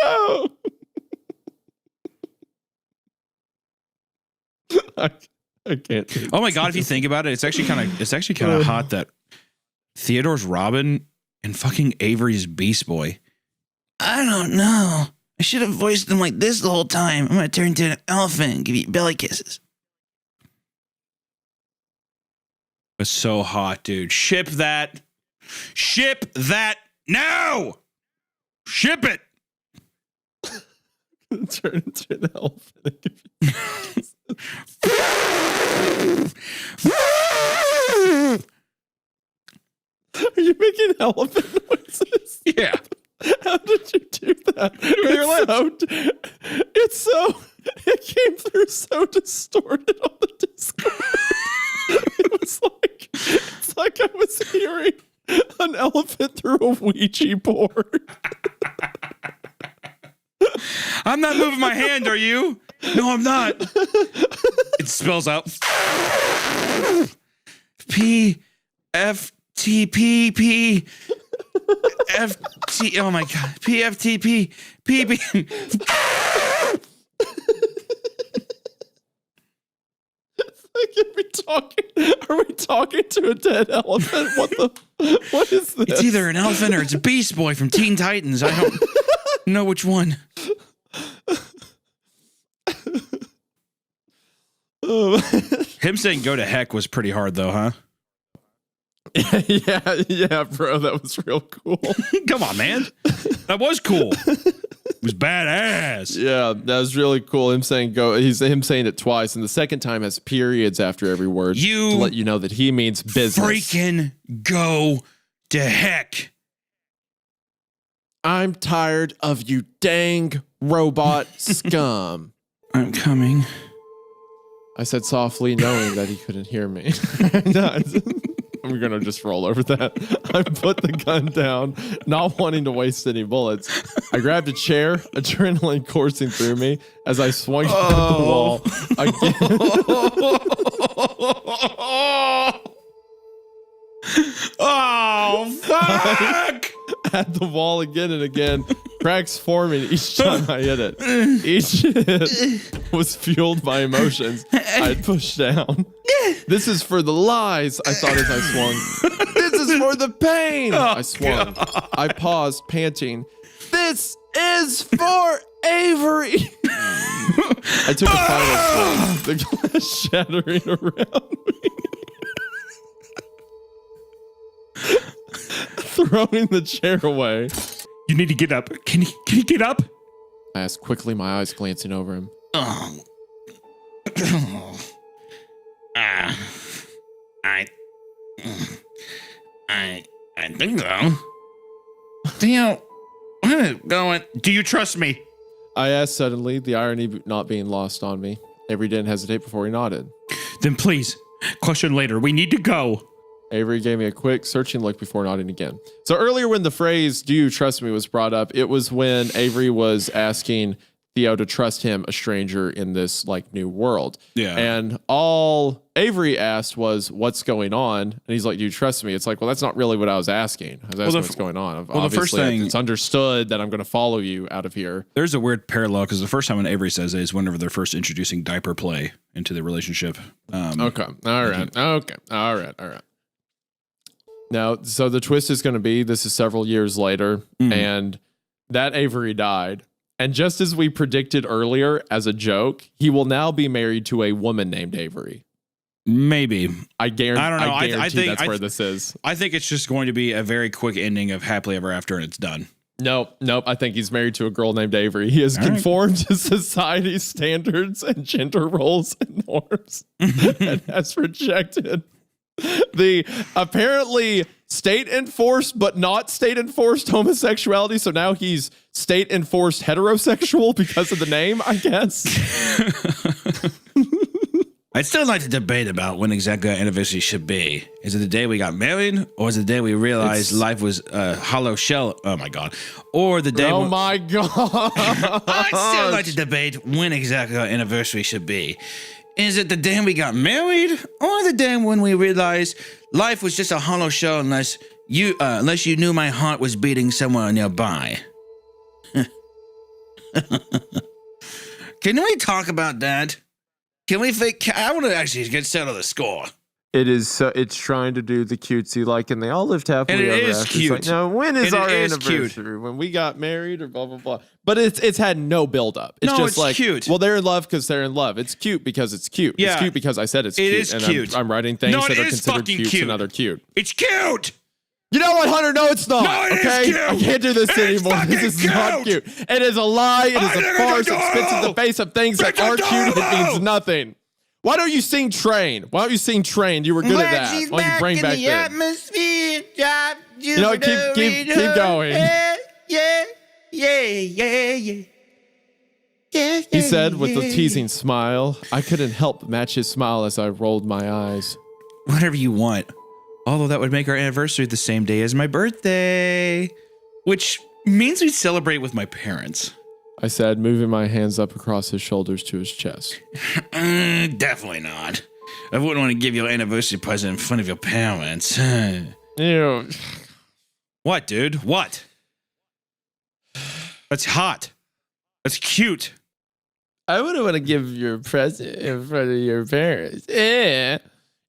Go! I can't. do Oh my this. god! If you think about it, it's actually kind of hot that Theodore's Robin and fucking Avery's Beast Boy. I don't know. I should have voiced them like this the whole time. I'm gonna turn into an elephant and give you belly kisses. It's so hot, dude. Ship that. Ship that now. Ship it. Turn into an elephant. And give you- Are you making elephant noises? Yeah. How did you do that? It came through so distorted on the Discord. It's like I was hearing an elephant through a Ouija board. I'm not moving my hand, are you? No, I'm not. It spells out P F T P P F T. Oh my god. P F T P P P. Are we talking to a dead elephant? What is this? It's either an elephant or it's a Beast Boy from Teen Titans. I don't know which one. Him saying go to heck was pretty hard though, huh? yeah, bro, that was real cool. Come on, man. That was cool. It was badass. Yeah, that was really cool. Him saying go. Him saying it twice, and the second time has periods after every word You to let you know that he means business. Freaking go to heck. I'm tired of you dang robot scum. I'm coming. I said softly, knowing that he couldn't hear me. No, I'm going to just roll over that. I put the gun down, not wanting to waste any bullets. I grabbed a chair, adrenaline coursing through me as I swung at the wall. Oh, fuck! At the wall again and again, cracks forming each time I hit it. Each hit was fueled by emotions I'd pushed down. This is for the lies, I thought as I swung. This is for the pain. I swung. God. I paused, panting. This is for Avery. I took a final swing, the glass shattering around me. Throwing the chair away. You You need to get up. Can you get up? I asked quickly, my eyes glancing over him. Oh. I think so. Theo, where is it going? Do you trust me? I asked suddenly, the irony not being lost on me. Avery didn't hesitate before he nodded. Then please, question later. We need to go. Avery gave me a quick, searching look before nodding again. So earlier when the phrase, do you trust me, was brought up, it was when Avery was asking Theo to trust him, a stranger in this like new world. Yeah. And all Avery asked was, what's going on? And he's like, do you trust me? It's like, well, that's not really what I was asking. I was asking what's going on. Well, the first thing, it's understood that I'm going to follow you out of here. There's a weird parallel because the first time when Avery says it is whenever they're first introducing diaper play into the relationship. Okay. All right. Okay. All right. All right. Now, so the twist is going to be, this is several years later, and that Avery died. And just as we predicted earlier as a joke, he will now be married to a woman named Avery. Maybe. I guarantee, I don't know. I guarantee think that's where this is. I think it's just going to be a very quick ending of happily ever after and it's done. Nope. I think he's married to a girl named Avery. He has conformed to society's standards and gender roles and norms and has rejected the apparently state enforced but not state enforced homosexuality. So now he's state enforced heterosexual because of the name, I guess. I'd still like to debate about when exactly our anniversary should be. Is it the day we got married, or is it the day we realized life was a hollow shell? Oh my god! Or the day? Oh my god! I'd still like to debate when exactly our anniversary should be. Is it the day we got married, or the day when we realized life was just a hollow shell unless you knew my heart was beating somewhere nearby? Can we talk about that? Can we I want to actually get settled the score. It is. It's trying to do the cutesy, like, and they all lived happily And it ever is after. cute. It's like, no, when is And our it is anniversary? cute. When we got married, or blah blah blah. But it's had no build up. It's No, just it's like cute. Well, they're in love because they're in love. It's cute because it's cute. Yeah. It's cute because I said it's It cute. is and cute. I'm writing things No, it that are is considered fucking cute cute. and other cute. It's cute. You know what, Hunter? No, it's not. No, it is okay, cute. I can't do this It's anymore. This is fucking not cute. It is a lie. It is a farce. It spits in the face of things that aren't cute. It means nothing. Why don't you sing Train? Why don't you sing Train? You were good at that. Why don't you bring back the that? atmosphere, drop You know what? Keep going. He said with a teasing smile. I couldn't help but match his smile as I rolled my eyes. Whatever you want. Although that would make our anniversary the same day as my birthday, which means we celebrate with my parents. I said, moving my hands up across his shoulders to his chest. Definitely not. I wouldn't want to give you an anniversary present in front of your parents. Ew. What, dude? What? That's hot. That's cute. I wouldn't want to give your present in front of your parents.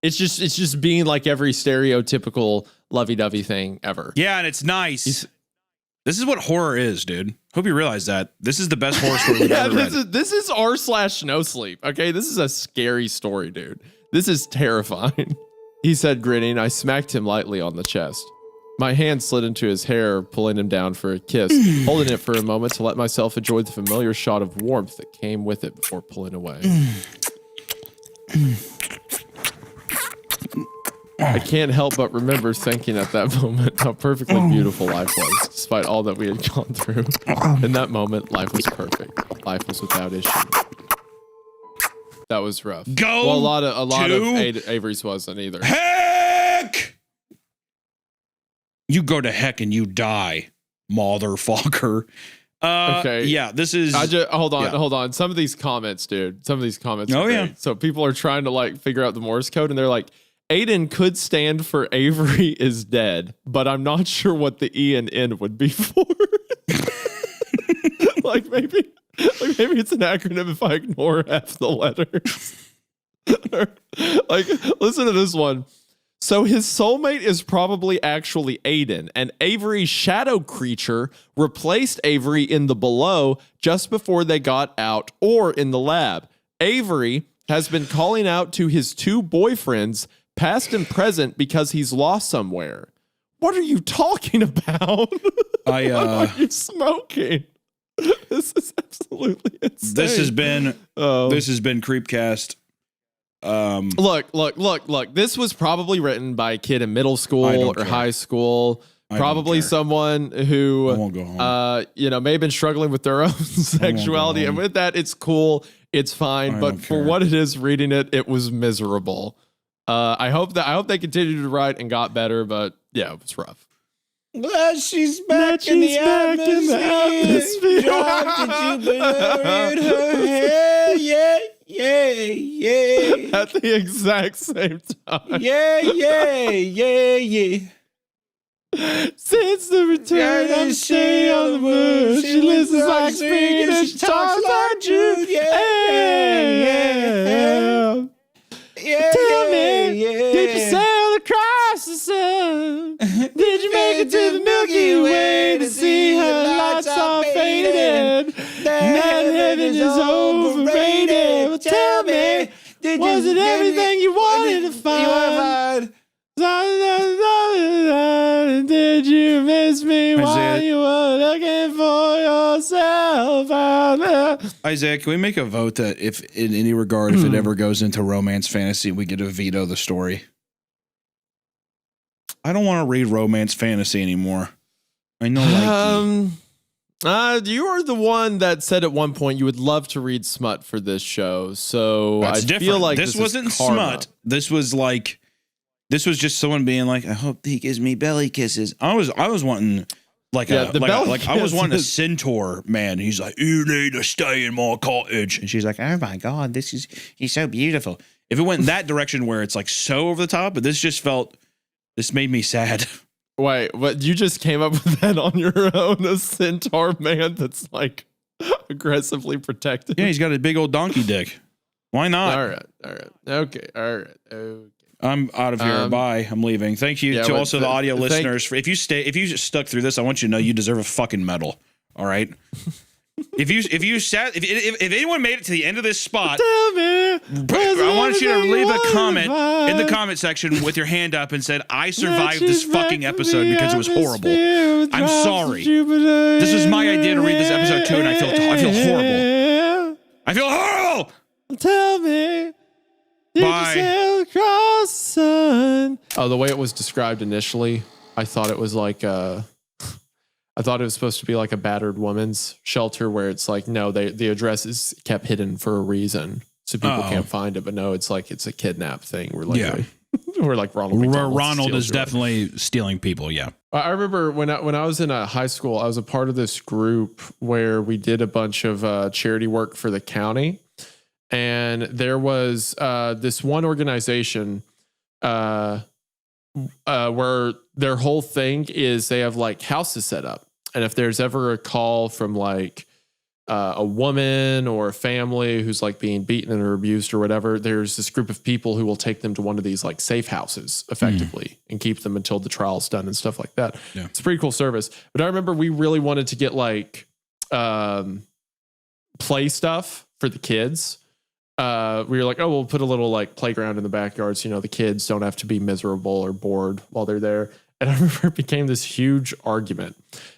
It's just being like every stereotypical lovey-dovey thing ever. Yeah, and it's nice. This is what horror is, dude. Hope you realize that. This is the best horror story we've ever read. This is r/no sleep. Okay, this is a scary story, dude. This is terrifying. He said, grinning. I smacked him lightly on the chest. My hand slid into his hair, pulling him down for a kiss, holding it for a moment to let myself enjoy the familiar shot of warmth that came with it before pulling away. I can't help but remember thinking at that moment how perfectly beautiful life was, despite all that we had gone through. In that moment, life was perfect. Life was without issue. That was rough. Go well, a lot of Avery's wasn't either. Heck! You go to heck and you die, motherfucker. Okay. Yeah, this is. Hold on. Some of these comments, dude. Some of these comments. Oh, are yeah. great. So people are trying to like figure out the Morse code, and they're like, Aiden could stand for Avery is dead, but I'm not sure what the E and N would be for. like maybe it's an acronym if I ignore half the letters. Like, listen to this one. So his soulmate is probably actually Aiden, and Avery's shadow creature replaced Avery in the below just before they got out or in the lab. Avery has been calling out to his two boyfriends, past and present, because he's lost somewhere. what are you talking about? What are you smoking? This is absolutely insane. This has been CreepCast. Look. This was probably written by a kid in middle school or high school. Probably someone who, I won't go home. may have been struggling with their own sexuality. And with that, it's cool. It's fine. But for what it is, reading it, it was miserable. I hope they continued to write and got better. But yeah, it was rough. Glad she's back in the atmosphere. Drop the Jupiter in her hair. Yeah. At the exact same time. Yeah. Since the return of Shay on the moon, she listens like spring and she talks like June. Yeah. Tell me, did you sail across the sun? Did you make it to the Milky Way to see her lights all faded? That heaven is overrated. Well, tell me, was it everything you wanted to find? Did you miss me while you were looking for yourself out there? Isaiah, can we make a vote that if in any regard, if it ever goes into romance fantasy, we get to veto the story? I don't want to read romance fantasy anymore. I know, you are the one that said at one point you would love to read smut for this show. So I feel like this wasn't smut. This was just someone being like, I hope he gives me belly kisses. I was wanting I was wanting a centaur man. He's like, you need to stay in my cottage. And she's like, oh my God, he's so beautiful. If it went in that direction where it's like so over the top, but this made me sad. Wait, what? You just came up with that on your own? A centaur man that's like aggressively protected? Yeah, he's got a big old donkey dick. Why not? All right. Okay. I'm out of here. Bye. I'm leaving. Thank you to also the audio listeners. If you stuck through this, I want you to know you deserve a fucking medal. All right. If anyone made it to the end of this spot, tell me, I want you to leave a comment in the comment section with your hand up and said, I survived this fucking episode because it was horrible. I'm sorry. This was my idea to read this episode too, and I feel horrible. I feel horrible. Tell me. Bye. Sail across the sun. Oh, the way it was described initially, I thought it was like I thought it was supposed to be like a battered woman's shelter where it's like, no, the address is kept hidden for a reason. So people can't find it. But no, it's like it's a kidnap thing. We're like Ronald McDonald. Ronald is definitely stealing people. Yeah. I remember when I was in high school, I was a part of this group where we did a bunch of charity work for the county. And there was this one organization where their whole thing is they have like houses set up. And if there's ever a call from like a woman or a family who's like being beaten or abused or whatever, there's this group of people who will take them to one of these like safe houses effectively and keep them until the trial's done and stuff like that. Yeah. It's a pretty cool service. But I remember we really wanted to get like play stuff for the kids. We were like, oh, we'll put a little like playground in the backyard so, the kids don't have to be miserable or bored while they're there. And I remember it became this huge argument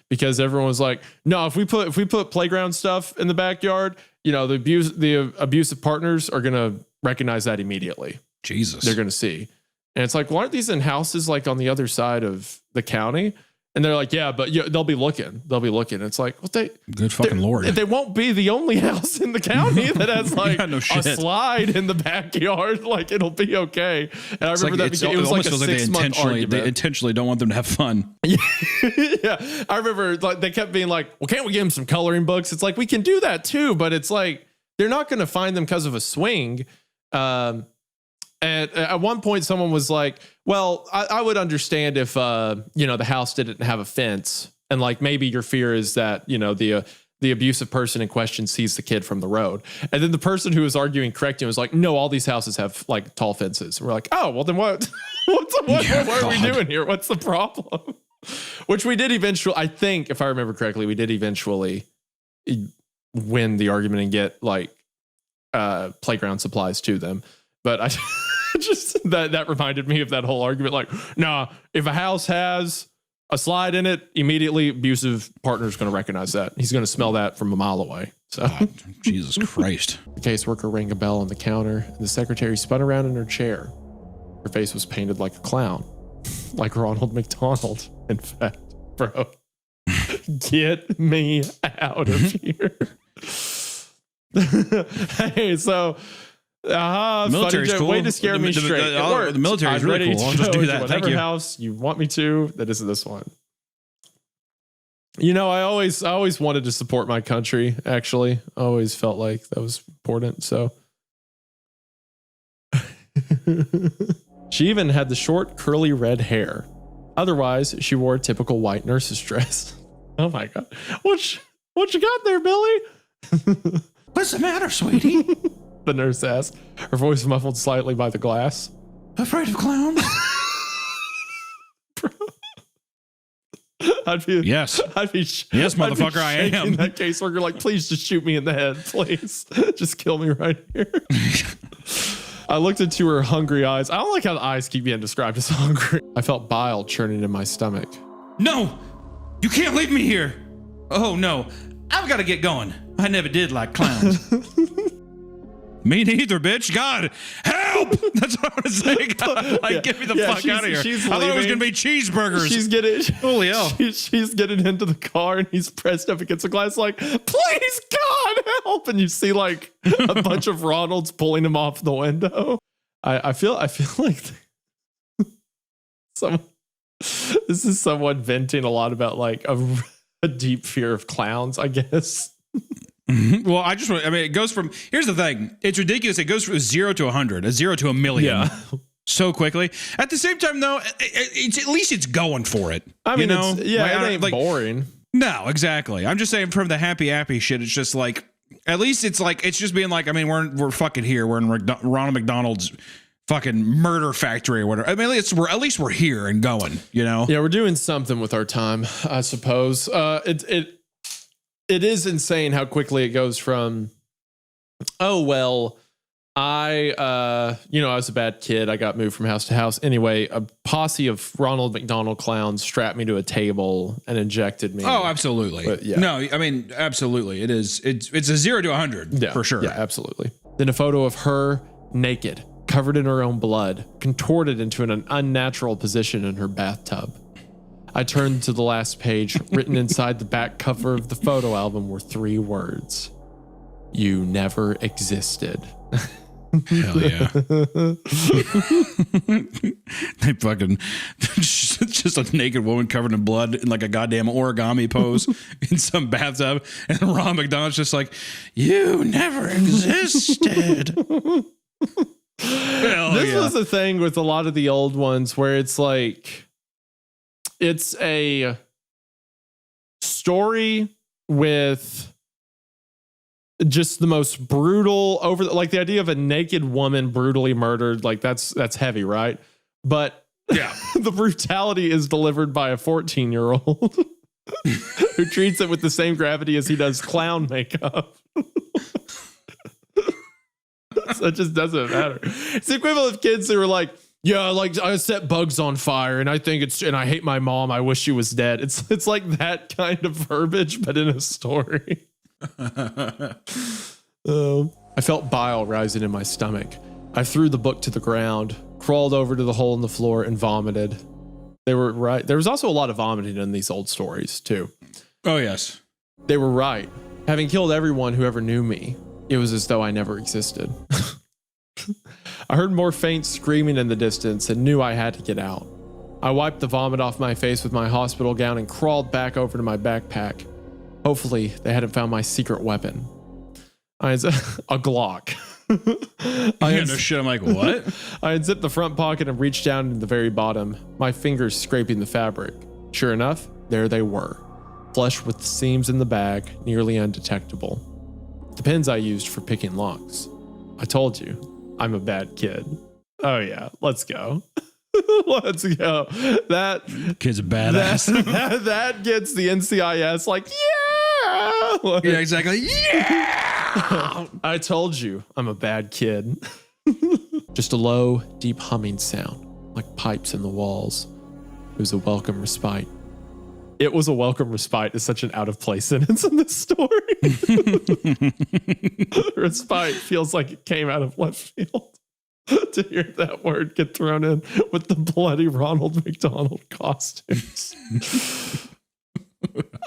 because everyone was like, no, if we put playground stuff in the backyard, the abusive partners are going to recognize that immediately. Jesus. They're going to see. And it's like, why aren't these in houses like on the other side of the county? And they're like, yeah, but they'll be looking. It's like, well, good fucking Lord. They won't be the only house in the county that has like a slide in the backyard. Like it'll be okay. And I remember it was like a 6-month argument. They intentionally don't want them to have fun. Yeah, I remember like they kept being like, well, can't we give them some coloring books? It's like we can do that too, but it's like they're not going to find them because of a swing. And at one point, someone was like, well, I would understand if, the house didn't have a fence. And like, maybe your fear is that, the abusive person in question sees the kid from the road. And then the person who was arguing correcting was like, no, all these houses have like tall fences. And we're like, oh, well then what are we doing here? What's the problem? Which we did eventually, I think, if I remember correctly, we did eventually win the argument and get like playground supplies to them. But I just that reminded me of that whole argument. Like, nah, if a house has A slide in it, immediately abusive partner's going to recognize that. He's going to smell that from a mile away. So, God, Jesus Christ. The caseworker rang a bell on the counter, and the secretary spun around in her chair. Her face was painted like a clown, like Ronald McDonald. In fact, bro, get me out of here. Hey, so military's cool. Way to scare me straight. The military's really cool. I'll just do that. Thank you. House you want me to. That isn't this one. You know, I always wanted to support my country. Actually, I always felt like that was important. So she even had the short, curly red hair. Otherwise, she wore a typical white nurse's dress. Oh my God, what you got there, Billy? What's the matter, sweetie? The nurse asked, her voice muffled slightly by the glass. Afraid of clowns? I'd be yes, motherfucker, I am. That caseworker, like, please just shoot me in the head, please. Just kill me right here. I looked into her hungry eyes. I don't like how the eyes keep being described as hungry. I felt bile churning in my stomach. No, you can't leave me here. Oh no, I've got to get going. I never did like clowns. Me neither, bitch. God, help! That's what I was saying. God, like, get me the fuck out of here. I thought it was gonna be cheeseburgers. She's getting holy hell. She's getting into the car, and he's pressed up against the glass, like, please, God, help! And you see like a bunch of Ronalds pulling him off the window. I feel like this is someone venting a lot about like a deep fear of clowns, I guess. Well, it goes from, here's the thing. It's ridiculous. It goes from 0 to 100, a 0 to a million so quickly. At the same time, though, it's at least it's going for it. I mean, you know? it ain't like, boring. No, exactly. I'm just saying from the happy shit, it's just like, at least it's like, it's just being like, I mean, we're fucking here. We're in Ronald McDonald's fucking murder factory or whatever. I mean, at least we're here and going, you know? Yeah, we're doing something with our time, I suppose. It is insane how quickly it goes from, oh, well, I was a bad kid. I got moved from house to house. Anyway, a posse of Ronald McDonald clowns strapped me to a table and injected me. Oh, absolutely. But, yeah. No, I mean, absolutely. It is. It's a 0 to 100 for sure. Yeah, absolutely. Then a photo of her naked, covered in her own blood, contorted into an unnatural position in her bathtub. I turned to the last page. Written inside the back cover of the photo album were 3 words. You never existed. Hell yeah. They fucking just a naked woman covered in blood in like a goddamn origami pose in some bathtub. And Ron McDonald's just like, you never existed. This was the thing with a lot of the old ones where it's like, it's a story with just the most brutal like the idea of a naked woman brutally murdered. Like that's heavy, right? But yeah, the brutality is delivered by a 14-year-old who treats it with the same gravity as he does clown makeup. So it just doesn't matter. It's the equivalent of kids who are like, yeah, like I set bugs on fire and I hate my mom. I wish she was dead. It's like that kind of verbiage, but in a story. I felt bile rising in my stomach. I threw the book to the ground, crawled over to the hole in the floor and vomited. They were right. There was also a lot of vomiting in these old stories too. Oh yes. They were right. Having killed everyone who ever knew me, it was as though I never existed. I heard more faint screaming in the distance and knew I had to get out. I wiped the vomit off my face with my hospital gown and crawled back over to my backpack. Hopefully, they hadn't found my secret weapon. A Glock. No shit. I'm like, what? I unzipped the front pocket and reached down into the very bottom, my fingers scraping the fabric. Sure enough, there they were, flush with the seams in the bag, nearly undetectable. The pins I used for picking locks. I told you, I'm a bad kid. Oh yeah, let's go. Let's go. That kid's a badass. That gets the NCIS like, yeah. Yeah, exactly. Yeah. I told you, I'm a bad kid. Just a low, deep humming sound, like pipes in the walls. It was a welcome respite. It was a welcome respite is such an out of place sentence in this story. Respite feels like it came out of left field to hear that word get thrown in with the bloody Ronald McDonald costumes.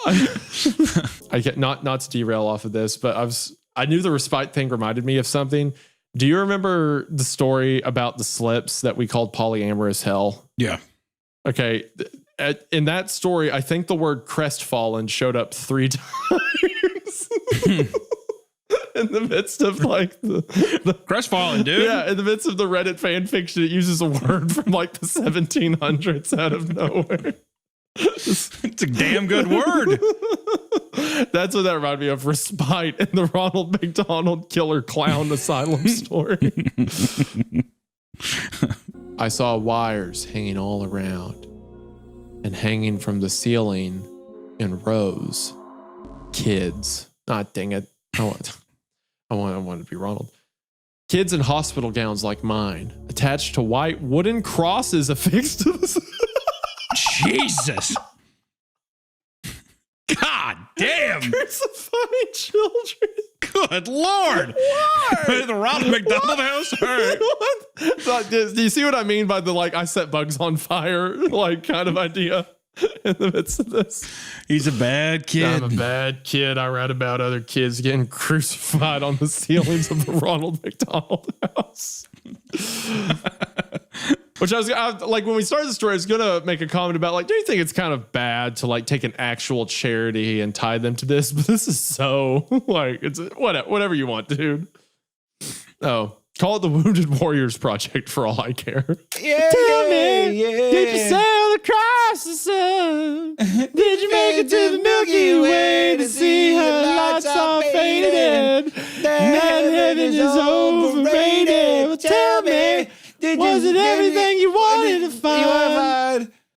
I get not to derail off of this, but I knew the respite thing reminded me of something. Do you remember the story about the slips that we called polyamorous hell? Yeah. Okay. In that story, I think the word crestfallen showed up 3 times in the midst of like the crestfallen, dude. Yeah, in the midst of the Reddit fan fiction, it uses a word from like the 1700s out of nowhere. It's a damn good word. That's what that reminded me of. Respite in the Ronald McDonald killer clown asylum story. I saw wires hanging all around and hanging from the ceiling in rows. Kids. Dang it. I want to be Ronald. Kids in hospital gowns like mine, attached to white wooden crosses affixed to the... Jesus. God damn. Crucifying children. Good Lord. Why? The Ronald McDonald house hurt. Do you see what I mean by the like I set bugs on fire like kind of idea in the midst of this? He's a bad kid. I'm a bad kid. I read about other kids getting crucified on the ceilings of the Ronald McDonald house. Which I like when we started the story, I was gonna make a comment about like, do you think it's kind of bad to like take an actual charity and tie them to this? But this is so like it's whatever you want, dude. Oh, call it the Wounded Warriors Project for all I care. Yeah, Tell yeah, me, yeah. did you sail across the sun? Did you make it to the Milky Way to see her lights all faded? That heaven is overrated. Well, tell me, was it everything you wanted to find?